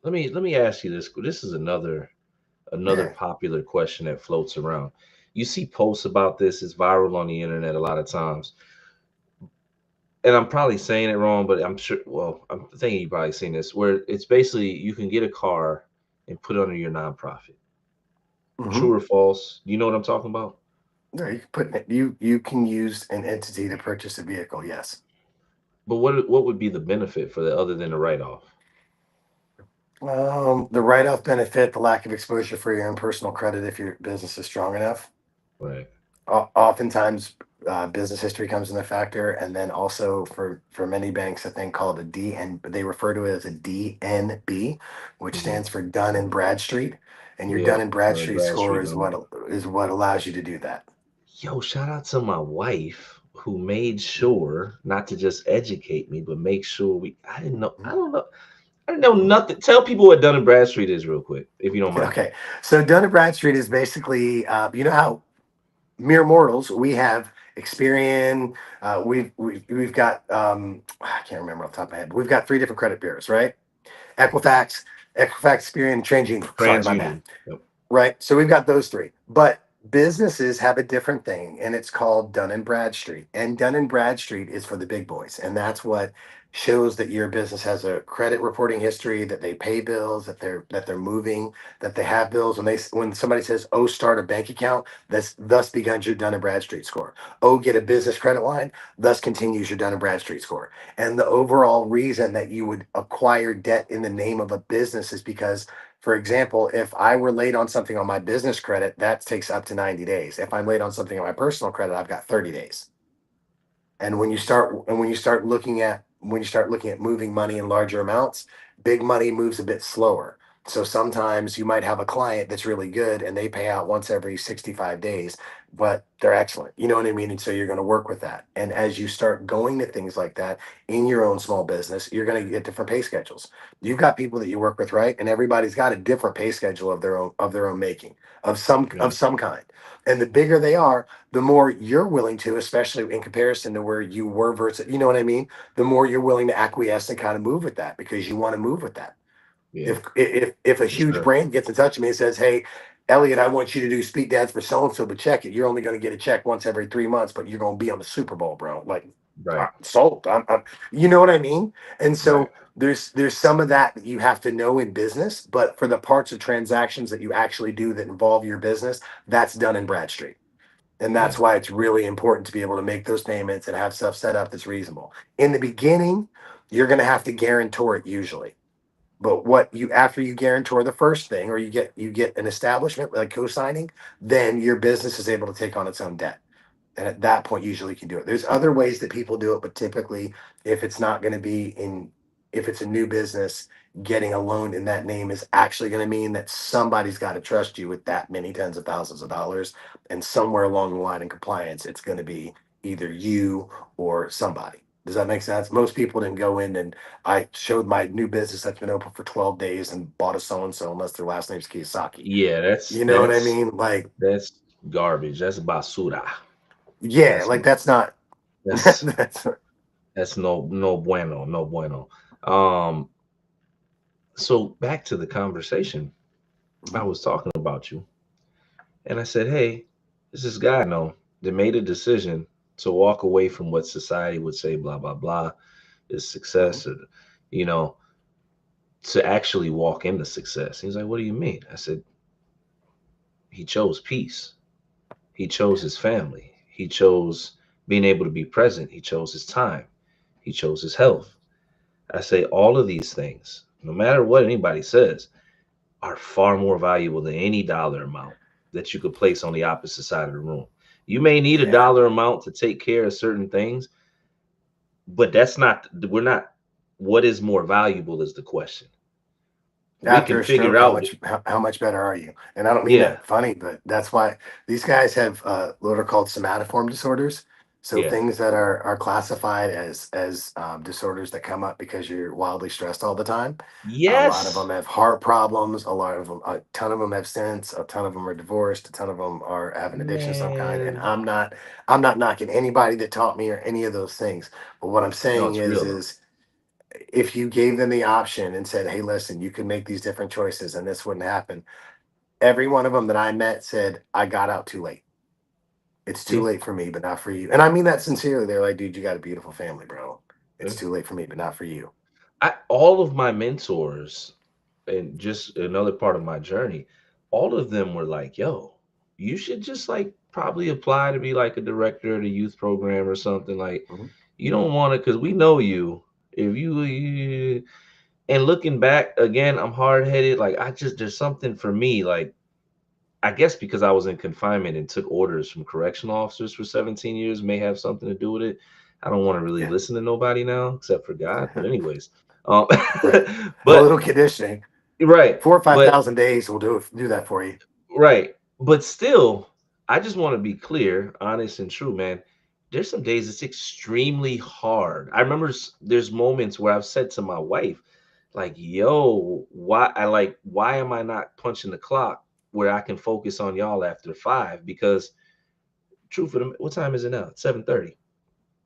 Speaker 1: Let me ask you this. This is another
Speaker 2: Yeah.
Speaker 1: popular question that floats around. You see posts about this, it's viral on the internet a lot of times. And I'm probably saying it wrong, but I'm sure, well, I'm thinking you probably seen this, where it's basically you can get a car and put it under your nonprofit.
Speaker 2: Hmm.
Speaker 1: True or false? You know what I'm talking about?
Speaker 2: Yeah, you can use an entity to purchase a vehicle. Yes.
Speaker 1: But what would be the benefit for the other than the write off?
Speaker 2: The write-off benefit, the lack of exposure for your own personal credit if your business is strong enough.
Speaker 1: Right.
Speaker 2: Oftentimes, business history comes into factor, and then also for many banks, a thing called a DN, they refer to it as a DNB, which
Speaker 1: Hmm.
Speaker 2: stands for Dun and Bradstreet, and your
Speaker 1: Yeah.
Speaker 2: Dun and
Speaker 1: Dun and
Speaker 2: Bradstreet score
Speaker 1: Bradstreet
Speaker 2: is
Speaker 1: number.
Speaker 2: what allows you to do that.
Speaker 1: Yo, shout out to my wife who made sure not to just educate me, but make sure I didn't know. I don't know. I didn't know
Speaker 2: Mhm.
Speaker 1: nothing. Tell people what Dun and Bradstreet is real quick, if you don't mind.
Speaker 2: Okay, so Dun and Bradstreet is basically, you know how mere mortals we have Experian, we've got I can't remember off the top of my head, but we've got three different credit bureaus, right? Equifax, Experian, and TransUnion. Sorry, my bad.
Speaker 1: TransUnion. Yep.
Speaker 2: Right. So we've got those three, but businesses have a different thing, and it's called Dun and Bradstreet. And Dun and Bradstreet is for the big boys, and that's what shows that your business has a credit reporting history, that they pay bills, that they're moving, that they have bills. When somebody says, "Oh, start a bank account," that's thus begins your Dun and Bradstreet score. "Oh, get a business credit line," thus continues your Dun and Bradstreet score. And the overall reason that you would acquire debt in the name of a business is because, for example, if I were late on something on my business credit, that takes up to 90 days. If I'm late on something on my personal credit, I've got 30 days. And when you start looking at moving money in larger amounts, big money moves a bit slower. So sometimes you might have a client that's really good and they pay out once every 65 days, but they're excellent. You know what I mean? And so you're going to work with that. And as you start going to things like that in your own small business, you're going to get different pay schedules. You've got people that you work with, right? And everybody's got a different pay schedule of their own making, of
Speaker 1: Right.
Speaker 2: some kind. And the bigger they are, the more you're willing to, especially in comparison to where you were versus, you know what I mean? The more you're willing to acquiesce and kind of move with that because you want to move with that.
Speaker 1: Yeah,
Speaker 2: If a
Speaker 1: for
Speaker 2: huge
Speaker 1: sure.
Speaker 2: brand gets in touch with me and says, "Hey, Elliot, I want you to do Speak Dads for so and so, but check it. You're only going to get a check once every 3 months, but you're going to be on the Super Bowl, bro." Like,
Speaker 1: Right.
Speaker 2: sold. You know what I mean? And
Speaker 1: Right.
Speaker 2: so there's some of that you have to know in business, but for the parts of transactions that you actually do that involve your business, that's done in Bradstreet. And
Speaker 1: Yeah.
Speaker 2: that's why it's really important to be able to make those payments and have stuff set up that's reasonable. In the beginning, you're going to have to guarantor it usually. But what you after you guarantor the first thing or you get an establishment like co-signing, then your business is able to take on its own debt. And at that point, usually you can do it. There's other ways that people do it, but typically, if it's not going to be in, if it's a new business, getting a loan in that name is actually going to mean that somebody's got to trust you with that many tens of thousands of dollars. And somewhere along the line in compliance, it's going to be either you or somebody. Does that make sense? Most people didn't go in and I showed my new business that's been open for 12 days and bought a so and so unless their last name's Kiyosaki.
Speaker 1: Yeah, that's
Speaker 2: You know what I
Speaker 1: that's
Speaker 2: mean? Like,
Speaker 1: that's garbage. That's basura.
Speaker 2: yeah,
Speaker 1: That's
Speaker 2: like that's not,
Speaker 1: that's
Speaker 2: that's
Speaker 1: that's no bueno, no bueno. Um, so back to the conversation. I
Speaker 2: Mhm.
Speaker 1: was talking about you, and I said, "Hey, this guy I know that made a decision to walk away from what society would say, blah blah blah, is
Speaker 2: Mhm.
Speaker 1: success, or you know, to actually walk into success." He's like, "What do you mean?" I said, "He chose peace. He chose his family. He chose being able to be present. He chose his time. He chose his health." I say all of these things, no matter what anybody says, are far more valuable than any dollar amount that you could place on the opposite side of the room. You may need a
Speaker 2: Yeah,
Speaker 1: dollar amount to take care of certain things, but we're not, what is more valuable is the question. We can
Speaker 2: after a
Speaker 1: figure
Speaker 2: stroke, how
Speaker 1: out,
Speaker 2: much how much better are you? And I don't mean
Speaker 1: yeah,
Speaker 2: that funny, but that's why these guys have what are called somatoform disorders. So
Speaker 1: yeah,
Speaker 2: things that are classified as disorders that come up because you're wildly stressed all the time. A lot of them
Speaker 1: yes,
Speaker 2: have heart problems. A ton of them have stents. A ton of them are divorced. A ton of them are have an addiction of some kind. And
Speaker 1: man.
Speaker 2: I'm not knocking anybody that taught me or any of those things. But what I'm
Speaker 1: No,
Speaker 2: saying
Speaker 1: it's real though.
Speaker 2: is if you gave them the option and said, "Hey, listen, you can make these different choices and this wouldn't happen," every one of them that I met said, "I got out too late. It's too
Speaker 1: Yeah,
Speaker 2: late for me, but not for you." And I mean that sincerely. They're like, "Dude, you got a beautiful family, bro.
Speaker 1: yeah.
Speaker 2: It's too late for me, but not for you."
Speaker 1: All of my mentors, and just another part of my journey, all of them were like, "Yo, you should just like probably apply to be like a director of the youth program or something. Like,
Speaker 2: Mhm.
Speaker 1: you don't want to, because we know you. If and looking back again, I'm hard headed. Like, there's something for me. Like, I guess because I was in confinement and took orders from correctional officers for 17 years may have something to do with it. I don't want to really
Speaker 2: Yeah.
Speaker 1: listen to nobody now except for God. But anyways, um,
Speaker 2: Right. A
Speaker 1: but
Speaker 2: little conditioning.
Speaker 1: right,
Speaker 2: 4 or 5 thousand days will do that for you.
Speaker 1: right, but still, I just want to be clear, honest, and true, man. There's some days it's extremely hard. I remember there's moments where I've said to my wife, like, "Yo, why am I not punching the clock where I can focus on y'all after 5?" Because truth of the, what time is it now? 7:30.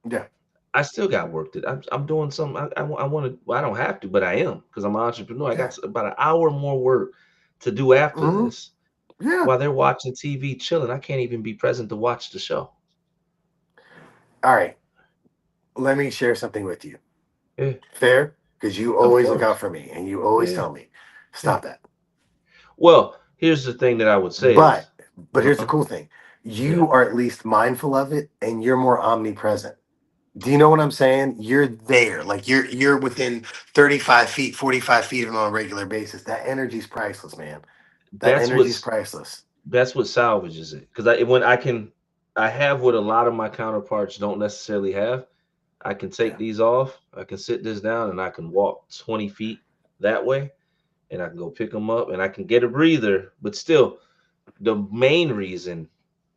Speaker 2: Yeah.
Speaker 1: I still got work to. I'm doing some. I want to. Well, I don't have to, but I am because I'm an entrepreneur. I
Speaker 2: Yeah.
Speaker 1: got about an hour more work to do after
Speaker 2: Hmm.
Speaker 1: this
Speaker 2: Yeah.
Speaker 1: while they're watching TV, chilling. I can't even be present to watch the show.
Speaker 2: All right. Let me share something with you.
Speaker 1: Yeah,
Speaker 2: Fair? Because you
Speaker 1: of
Speaker 2: always look out
Speaker 1: course.
Speaker 2: for me and you always
Speaker 1: Yeah,
Speaker 2: tell me,
Speaker 1: yeah.
Speaker 2: stop that.
Speaker 1: Well, here's the thing that I would say
Speaker 2: But
Speaker 1: is,
Speaker 2: here's the
Speaker 1: uh-huh,
Speaker 2: cool thing.
Speaker 1: yeah,
Speaker 2: You are at least mindful of it and you're more omnipresent. Do you know what I'm saying? You're there. Like you're within 35 feet, 45 feet of them on a regular basis. That energy's priceless, man. That
Speaker 1: that's
Speaker 2: energy's
Speaker 1: what's
Speaker 2: priceless.
Speaker 1: that's what salvages it. Because when I have what a lot of my counterparts don't necessarily have. I can take
Speaker 2: Yeah.
Speaker 1: these off. I can sit this down, and I can walk 20 feet that way, and I can go pick them up, and I can get a breather. But still, the main reason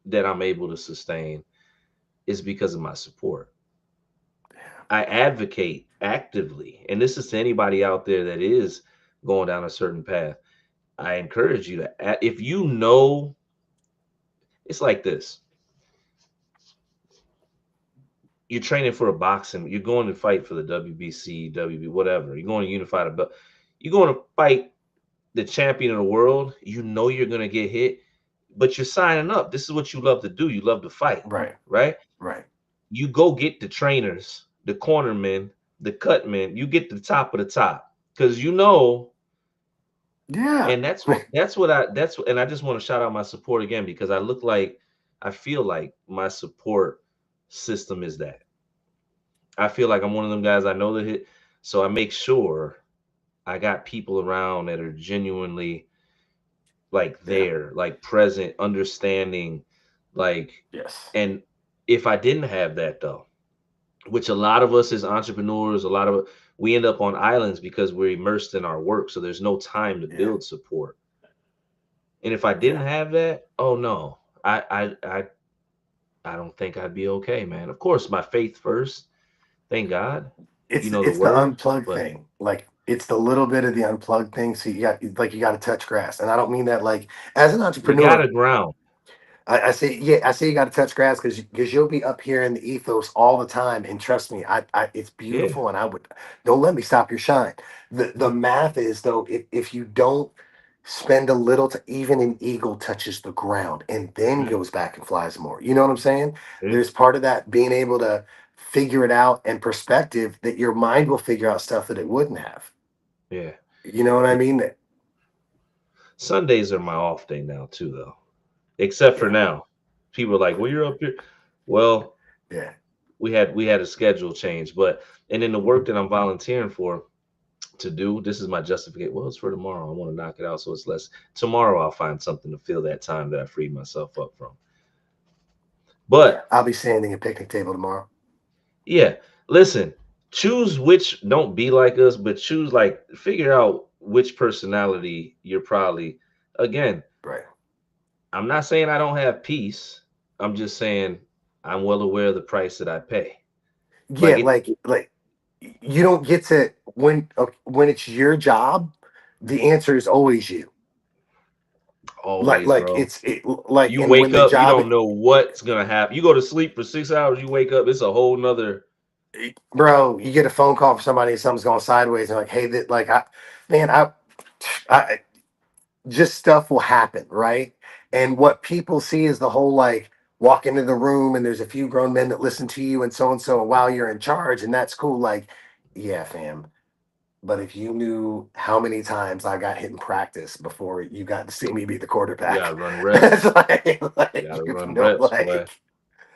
Speaker 1: that I'm able to sustain is because of my support. I advocate actively, and this is to anybody out there that is going down a certain path. I encourage you to, if you know, it's like this: you're training for a boxing, you're going to fight for the WBC, WB, whatever. You're going to unify the belt. You're going to fight the champion of the world. You know you're going to get hit, but you're signing up. This is what you love to do. You love to fight,
Speaker 2: Right.
Speaker 1: right?
Speaker 2: Right.
Speaker 1: You go get the trainers, the cornermen, the cutmen. You get the top of the top because you know.
Speaker 2: Yeah.
Speaker 1: And and I just want to shout out my support again because I feel like my support system is that. I feel like I'm one of them guys I know that hit, so I make sure I got people around that are genuinely like
Speaker 2: Yeah.
Speaker 1: there, like present, understanding, like,
Speaker 2: Yes.
Speaker 1: and if I didn't have that though, which a lot of us as entrepreneurs, we end up on islands because we're immersed in our work, so there's no time to
Speaker 2: Yeah.
Speaker 1: build support. And if I
Speaker 2: Yeah.
Speaker 1: didn't have that, oh no, I don't think I'd be okay, man. Of course, my faith first, thank God, the
Speaker 2: It's the
Speaker 1: word,
Speaker 2: unplugged
Speaker 1: but
Speaker 2: thing. Like it's the little bit of the unplugged thing. So you got to touch grass, and I don't mean that like as an
Speaker 1: you
Speaker 2: entrepreneur.
Speaker 1: gotta ground.
Speaker 2: I say, yeah, I say you got to touch grass because you'll be up here in the ethos all the time, and trust me, it's
Speaker 1: Yeah,
Speaker 2: beautiful, and I would don't let me stop your shine. The math is though, if you don't spend a little to even an eagle touches the ground and then
Speaker 1: yeah,
Speaker 2: goes back and flies more. You know what I'm saying?
Speaker 1: yeah,
Speaker 2: There's part of that being able to figure it out and perspective that your mind will figure out stuff that it wouldn't have.
Speaker 1: yeah.
Speaker 2: You know what I mean?
Speaker 1: Sundays are my off day now too, though. Except for
Speaker 2: Yeah,
Speaker 1: now, people are like, "Well, you're up here." Well,
Speaker 2: yeah,
Speaker 1: we had a schedule change, but and then the work that I'm volunteering for to do, this is my justification. Well, it's for tomorrow. I want to knock it out, so it's less. Tomorrow, I'll find something to fill that time that I freed myself up from.
Speaker 2: yeah.
Speaker 1: But
Speaker 2: I'll be sanding a picnic table tomorrow.
Speaker 1: yeah, listen, choose which. Don't be like us, but choose like figure out which personality you're probably. Again,
Speaker 2: Right.
Speaker 1: I'm not saying I don't have peace. I'm just saying I'm well aware of the price that I pay.
Speaker 2: Yeah,
Speaker 1: Like it
Speaker 2: like you don't get to when it's your job, the answer is always you.
Speaker 1: always, bro.
Speaker 2: Like
Speaker 1: You
Speaker 2: and when
Speaker 1: wake
Speaker 2: the
Speaker 1: up, you
Speaker 2: job
Speaker 1: don't know what's gonna happen. You go to sleep for 6 hours, you wake up, it's a whole nother.
Speaker 2: bro, you get a phone call from somebody and something's going sideways and like, hey, that like I man, I just stuff will happen, right? And what people see is the whole like walk into the room and there's a few grown men that listen to you and so while you're in charge and that's cool. Like, yeah, fam. But if you knew how many times I got hit in practice before you got to see me be the
Speaker 1: You gotta
Speaker 2: quarterback,
Speaker 1: run
Speaker 2: it's
Speaker 1: reps. You
Speaker 2: like
Speaker 1: gotta
Speaker 2: you
Speaker 1: run
Speaker 2: know,
Speaker 1: reps, boy.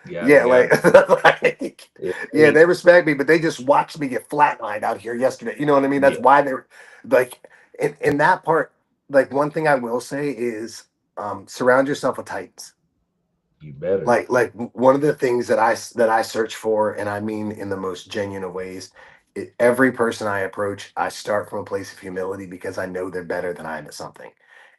Speaker 2: yeah,
Speaker 1: You gotta
Speaker 2: like
Speaker 1: it
Speaker 2: yeah,
Speaker 1: ain't
Speaker 2: they respect me, but they just watched me get flatlined out here yesterday. You know what I mean? That's
Speaker 1: yeah,
Speaker 2: why they're like, in that part. Like one thing I will say is, surround yourself with titans.
Speaker 1: you better.
Speaker 2: One of the things that I search for, and I mean in the most genuine of ways, every person I approach, I start from a place of humility because I know they're better than I am at something.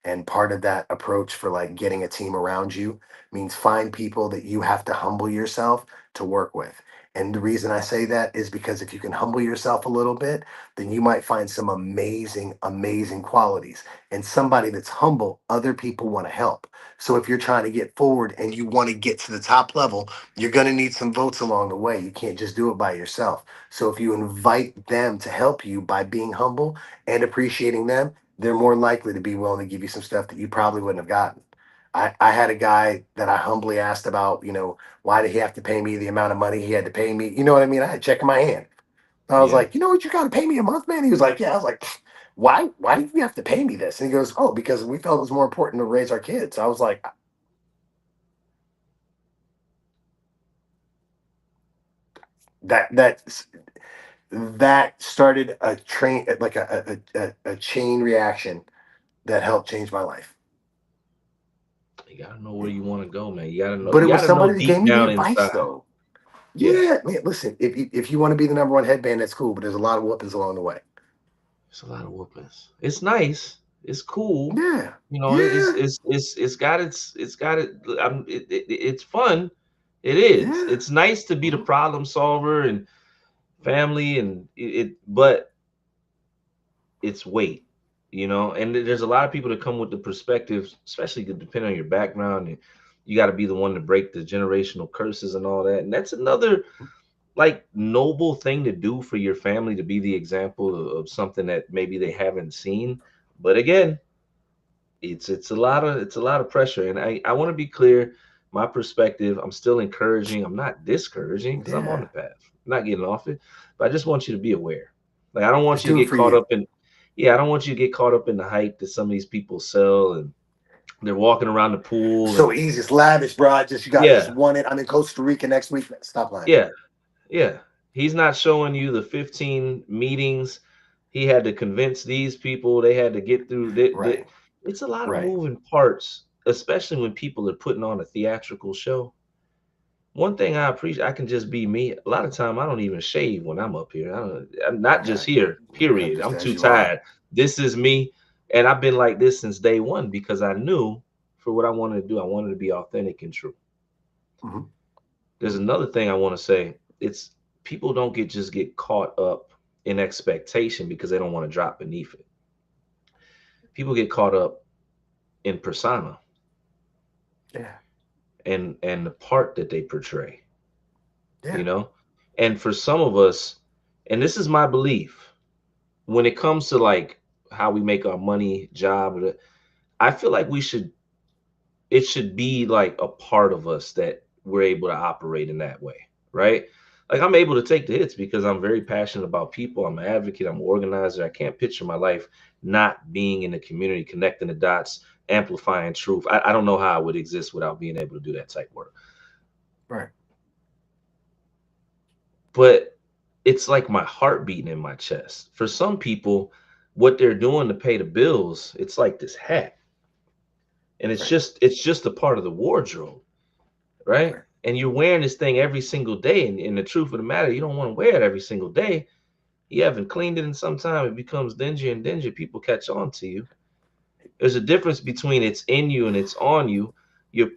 Speaker 2: And part of that approach for like getting a team around you means find people that you have to humble yourself to work with. And the reason I say that is because if you can humble yourself a little bit, then you might find some amazing, amazing qualities. And somebody that's humble, other people want to help. So if you're trying to get forward and you want to get to the top level, you're going to need some votes along the way. You can't just do it by yourself. So if you invite them to help you by being humble and appreciating them, they're more likely to be willing to give you some stuff that you probably wouldn't have gotten. I had a guy that I humbly asked about, why did he have to pay me the amount of money he had to pay me? You know what I mean? I had a check in my hand. I was
Speaker 1: Yeah.
Speaker 2: like, you know what, you got to pay me a month, man. He was like, yeah. I was like, why do you have to pay me this? And he goes, oh, because we felt it was more important to raise our kids. I was like, that that started a train, like a chain reaction that helped change my life.
Speaker 1: You gotta know where you want to go, man. You gotta know.
Speaker 2: But
Speaker 1: You
Speaker 2: it was
Speaker 1: gotta know
Speaker 2: somebody that
Speaker 1: deep
Speaker 2: gave me the
Speaker 1: down
Speaker 2: advice,
Speaker 1: inside.
Speaker 2: though.
Speaker 1: Yeah.
Speaker 2: Yeah, man. Listen, if you want to be the number one headband, that's cool. But there's a lot of whoopings along the way.
Speaker 1: It's a lot of whoopings. It's nice. It's cool.
Speaker 2: Yeah,
Speaker 1: You know,
Speaker 2: yeah,
Speaker 1: it's got it. It's fun. It is.
Speaker 2: yeah.
Speaker 1: It's nice to be the
Speaker 2: Mhm.
Speaker 1: problem solver and family and but it's weight, you know. And there's a lot of people that come with the perspectives, especially depending on your background, and you got to be the one to break the generational curses and all that. And that's another like noble thing to do for your family, to be the example of something that maybe they haven't seen. But again, it's a lot of pressure. And I want to be clear, my perspective, I'm still encouraging, I'm not discouraging because I'm on the
Speaker 2: Yeah,
Speaker 1: path, I'm not getting off it. But I just want you to be aware. Like I don't want
Speaker 2: just
Speaker 1: you to
Speaker 2: do it
Speaker 1: get
Speaker 2: for
Speaker 1: caught
Speaker 2: you.
Speaker 1: up in, yeah, I don't want you to get caught up in the hype that some of these people sell, and they're walking around the pool
Speaker 2: So
Speaker 1: and
Speaker 2: easy, it's lavish, bro. Just I just
Speaker 1: yeah,
Speaker 2: want it. I'm in Costa Rica next week. Stop lying.
Speaker 1: yeah. Yeah, he's not showing you the 15 meetings he had to convince these people. They had to get through.
Speaker 2: Right,
Speaker 1: It's a lot of
Speaker 2: right.
Speaker 1: moving parts, especially when people are putting on a theatrical show. One thing I appreciate, I can just be me. A lot of time, I don't even shave when I'm up here. I'm not just
Speaker 2: Yeah,
Speaker 1: here.
Speaker 2: yeah.
Speaker 1: Period.
Speaker 2: Just
Speaker 1: I'm
Speaker 2: as
Speaker 1: too
Speaker 2: you are.
Speaker 1: tired. This is me, and I've been like this since day one because I knew for what I wanted to do, I wanted to be authentic and true.
Speaker 2: Hmm.
Speaker 1: There's another thing I want to say. It's people don't get caught up in expectation because they don't want to drop beneath it. People get caught up in persona
Speaker 2: Yeah,
Speaker 1: and the part that they portray, you
Speaker 2: yeah.
Speaker 1: know? And for some of us, and this is my belief, when it comes to like how we make our money, job, I feel like it should be like a part of us that we're able to operate in that way, right? Like I'm able to take the hits because I'm very passionate about people. I'm an advocate. I'm an organizer. I can't picture my life not being in the community, connecting the dots, amplifying truth. I don't know how I would exist without being able to do that type work.
Speaker 2: Right.
Speaker 1: But it's like my heart beating in my chest. For some people, what they're doing to pay the bills, it's like this hat, and
Speaker 2: Right.
Speaker 1: it's just a part of the wardrobe, right?
Speaker 2: Right.
Speaker 1: And you're wearing this thing every single day. And the truth of the matter, you don't want to wear it every single day. You haven't cleaned it in some time. It becomes dingy and dingy. People catch on to you. There's a difference between it's in you and it's on you. Your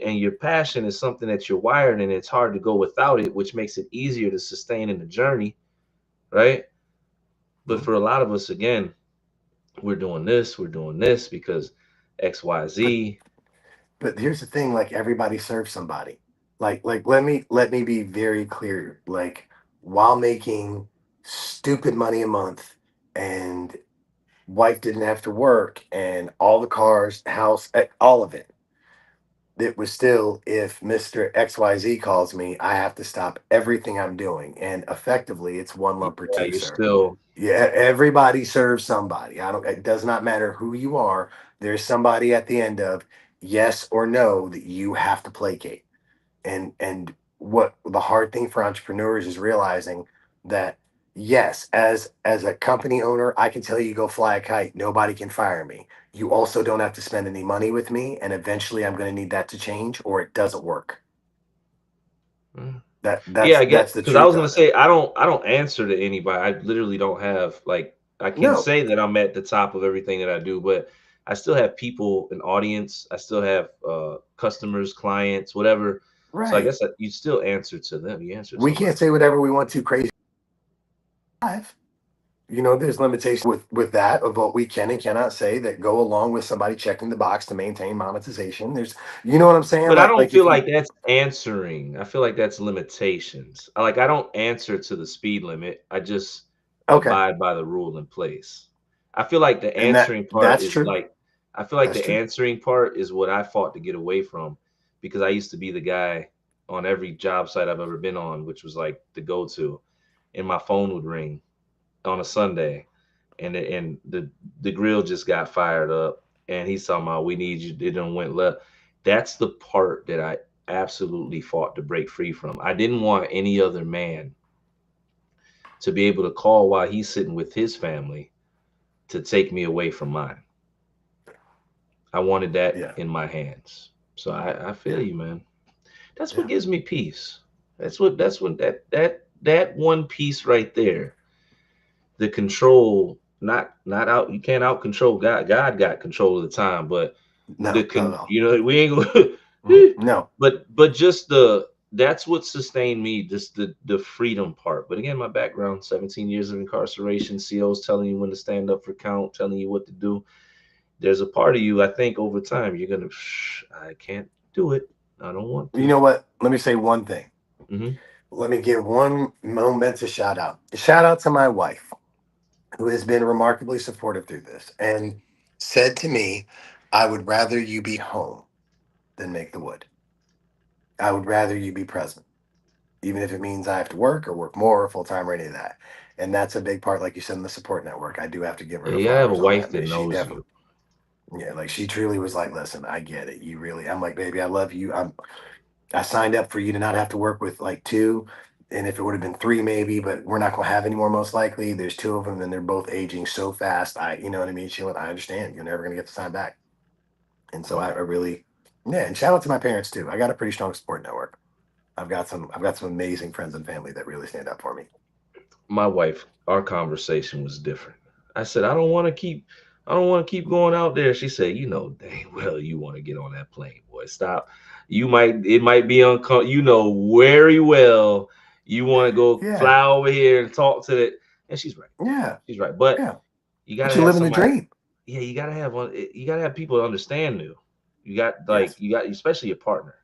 Speaker 1: and your passion is something that you're wired, and it's hard to go without it, which makes it easier to sustain in the journey, right? But
Speaker 2: Mhm.
Speaker 1: for a lot of us, again, we're doing this because X, Y,
Speaker 2: But
Speaker 1: Z.
Speaker 2: here's the thing. Like everybody serves somebody. Let me be very clear. Like while making stupid money a month, and wife didn't have to work, and all the cars, house, all of it. It was still, if Mr. XYZ calls me, I have to stop everything I'm doing. And effectively, it's one lump or
Speaker 1: Yeah,
Speaker 2: two,
Speaker 1: you're
Speaker 2: sir.
Speaker 1: still
Speaker 2: Yeah, everybody serves somebody. I don't, it does not matter who you are. There's somebody at the end of yes or no that you have to placate. And what the hard thing for entrepreneurs is realizing that yes, as a company owner, I can tell you go fly a kite, nobody can fire me. You also don't have to spend any money with me, and eventually I'm going to need that to change or it doesn't work.
Speaker 1: mm.
Speaker 2: that
Speaker 1: Yeah,
Speaker 2: that's
Speaker 1: I get
Speaker 2: that's the
Speaker 1: because I
Speaker 2: truth
Speaker 1: was gonna
Speaker 2: of it.
Speaker 1: say I don't answer to anybody. I literally don't have like I can
Speaker 2: No,
Speaker 1: say that I'm at the top of everything that I do, but I still have people, an audience. I still have customers, clients, whatever. So I
Speaker 2: right.
Speaker 1: guess that you still answer to them. You answer to
Speaker 2: We
Speaker 1: them by
Speaker 2: can't say
Speaker 1: default.
Speaker 2: whatever we want to crazy live. There's limitations with that of what we can and cannot say that go along with somebody checking the box to maintain monetization. There's, you know what I'm saying?
Speaker 1: But I don't
Speaker 2: Like
Speaker 1: feel
Speaker 2: if
Speaker 1: like
Speaker 2: you,
Speaker 1: that's answering. I feel like that's limitations. I don't answer to the speed limit. I just
Speaker 2: okay,
Speaker 1: abide by the rule in place. I feel like the
Speaker 2: and
Speaker 1: answering part
Speaker 2: that's
Speaker 1: is
Speaker 2: true.
Speaker 1: like I feel like
Speaker 2: That's
Speaker 1: the
Speaker 2: true.
Speaker 1: answering part is what I fought to get away from because I used to be the guy on every job site I've ever been on, which was like the go-to. and my phone would ring on a Sunday, and the grill just got fired up, and he's talking about we need you. It done went left. That's the part that I absolutely fought to break free from. I didn't want any other man to be able to call while he's sitting with his family to take me away from mine. I wanted that
Speaker 2: Yeah.
Speaker 1: in my hands. So I feel
Speaker 2: Yeah.
Speaker 1: you, man. That's what
Speaker 2: Yeah.
Speaker 1: gives me peace. That's what that one piece right there. The control, not out. You can't out control God. God got control of the time, but
Speaker 2: No, not at all.
Speaker 1: we ain't gonna.
Speaker 2: No.
Speaker 1: But just the that's what sustained me. Just the freedom part. But again, my background: 17 years of incarceration. COs telling you when to stand up for count, telling you what to do. There's a part of you, I think, over time, you're gonna. I can't do it. I don't want
Speaker 2: You
Speaker 1: to.
Speaker 2: know what? Let me say one thing.
Speaker 1: Hmm.
Speaker 2: Let me give one momentous shout out. Shout out to my wife, who has been remarkably supportive through this and said to me, I would rather you be home than make the wood. I would rather you be present, even if it means I have to work or work more or full time or any of that. And that's a big part, like you said, in the support network. I do have to give her
Speaker 1: Yeah,
Speaker 2: her
Speaker 1: you gotta have a
Speaker 2: flowers on
Speaker 1: wife
Speaker 2: that.
Speaker 1: that
Speaker 2: But she
Speaker 1: knows
Speaker 2: definitely,
Speaker 1: you.
Speaker 2: yeah, like she truly was like, listen, I get it. You really, I'm like, baby, I love you. I signed up for you to not have to work with like two. And if it would have been three, maybe, but we're not going to have any more, most likely. There's two of them and they're both aging so fast. You know what I mean? She went, I understand. You're never going to get the time back. And so I really, yeah. And shout out to my parents too. I got a pretty strong support network. I've got some amazing friends and family that really stand up for me.
Speaker 1: My wife, our conversation was different. I said, I don't want to keep going out there. She said, you know dang well you want to get on that plane, boy. Stop. It might be uncomfortable. You know very well you want to go
Speaker 2: Yeah.
Speaker 1: fly over here and talk to it. And she's right.
Speaker 2: Yeah.
Speaker 1: She's right. But
Speaker 2: Yeah.
Speaker 1: you
Speaker 2: But
Speaker 1: gotta
Speaker 2: you're
Speaker 1: have
Speaker 2: living the
Speaker 1: somebody.
Speaker 2: dream.
Speaker 1: Yeah, you gotta have people to understand you.
Speaker 2: Yes.
Speaker 1: You got especially your partner.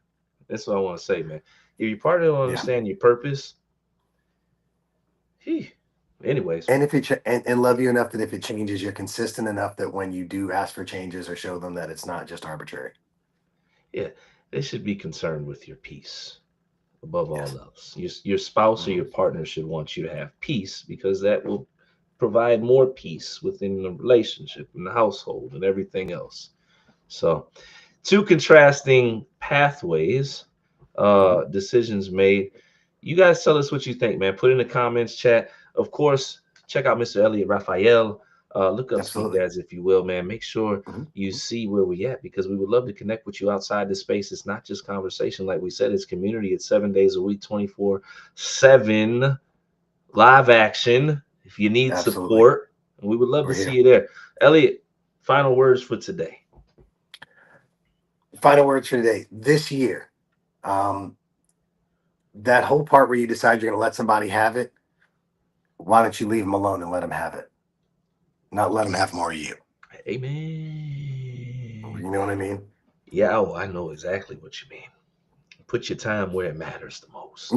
Speaker 1: That's what I want to say, man. If your partner don't
Speaker 2: Yeah.
Speaker 1: understand your purpose, he anyways.
Speaker 2: And if and love you enough that if it changes, you're consistent enough that when you do ask for changes or show them that it's not just arbitrary.
Speaker 1: Yeah, they should be concerned with your peace above all
Speaker 2: Yes.
Speaker 1: else. Your spouse or
Speaker 2: Hmm.
Speaker 1: your partner should want you to have peace because that will provide more peace within the relationship and the household and everything else. So, two contrasting pathways,
Speaker 2: Hmm.
Speaker 1: decisions made. You guys tell us what you think, man. Put in the comments, chat. Of course, check out Mr. Elliot Raphael. Look up Speak
Speaker 2: Absolutely.
Speaker 1: Dads if you will, man. Make sure
Speaker 2: Hmm.
Speaker 1: you see where we at because we would love to connect with you outside this space. It's not just conversation, like we said, it's community. It's 7 days a week, 24/7 live action. If you need
Speaker 2: Absolutely.
Speaker 1: support, and we would love to
Speaker 2: We're
Speaker 1: see
Speaker 2: here.
Speaker 1: you there. Elliot, final words for today.
Speaker 2: Final words for today. This year, um, that whole part where you decide you're going to let somebody have it, why don't you leave them alone and let them have it? Not let them have more of you.
Speaker 1: Amen.
Speaker 2: You know what I mean?
Speaker 1: Yeah, oh, I know exactly what you mean. Put your time where it matters the most.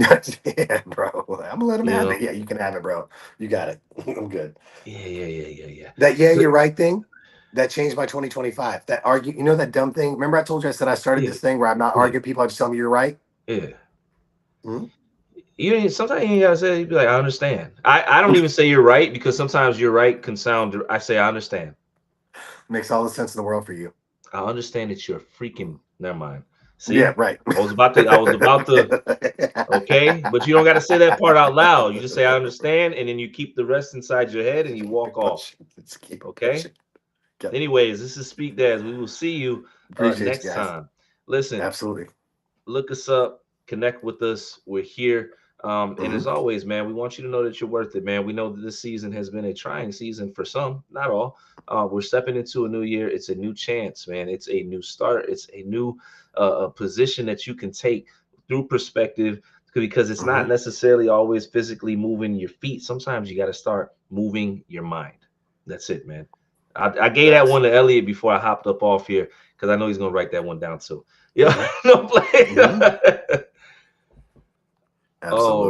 Speaker 2: Yeah, bro. I'm gonna let them
Speaker 1: You
Speaker 2: have
Speaker 1: know?
Speaker 2: it. Yeah, you can have it, bro. You got it. I'm good.
Speaker 1: Yeah.
Speaker 2: That yeah,
Speaker 1: So,
Speaker 2: you're right thing. That changed my 2025. That argue, you know that dumb thing. Remember I told you I said I started
Speaker 1: yeah,
Speaker 2: this thing where I'm not
Speaker 1: yeah,
Speaker 2: arguing people. I just tell them you're right.
Speaker 1: yeah.
Speaker 2: Mhm.
Speaker 1: You ain't, sometimes you ain't gotta say. You be like, I understand. I don't even say you're right because sometimes you're right can sound. I say I understand.
Speaker 2: Makes all the sense in the world for you.
Speaker 1: I understand that you're freaking. Never mind.
Speaker 2: Yeah,
Speaker 1: See,
Speaker 2: right.
Speaker 1: I was about to. I was about to. Okay, but you don't got to say that part out loud. You just say I understand, and then you keep the rest inside your head, and you walk
Speaker 2: Keep
Speaker 1: off.
Speaker 2: pushing. Let's keep
Speaker 1: Okay.
Speaker 2: pushing. Yep.
Speaker 1: Anyways, this is Speak Dads. We will see you
Speaker 2: Appreciate you
Speaker 1: next
Speaker 2: guys.
Speaker 1: time. Listen,
Speaker 2: Absolutely.
Speaker 1: look us up, connect with us. We're here. And
Speaker 2: Hmm.
Speaker 1: as always, man, we want you to know that you're worth it, man. We know that this season has been a trying season for some, not all. We're stepping into a new year. It's a new chance, man. It's a new start. It's a new position that you can take through perspective because it's
Speaker 2: Hmm.
Speaker 1: not necessarily always physically moving your feet. Sometimes you got to start moving your mind. That's it, man. I gave that
Speaker 2: Facts.
Speaker 1: one to Elliot before I hopped up off here because I know he's gonna write that one down too. Yeah,
Speaker 2: Hmm.
Speaker 1: no play.
Speaker 2: Hmm.
Speaker 1: Oh,
Speaker 2: Absolutely.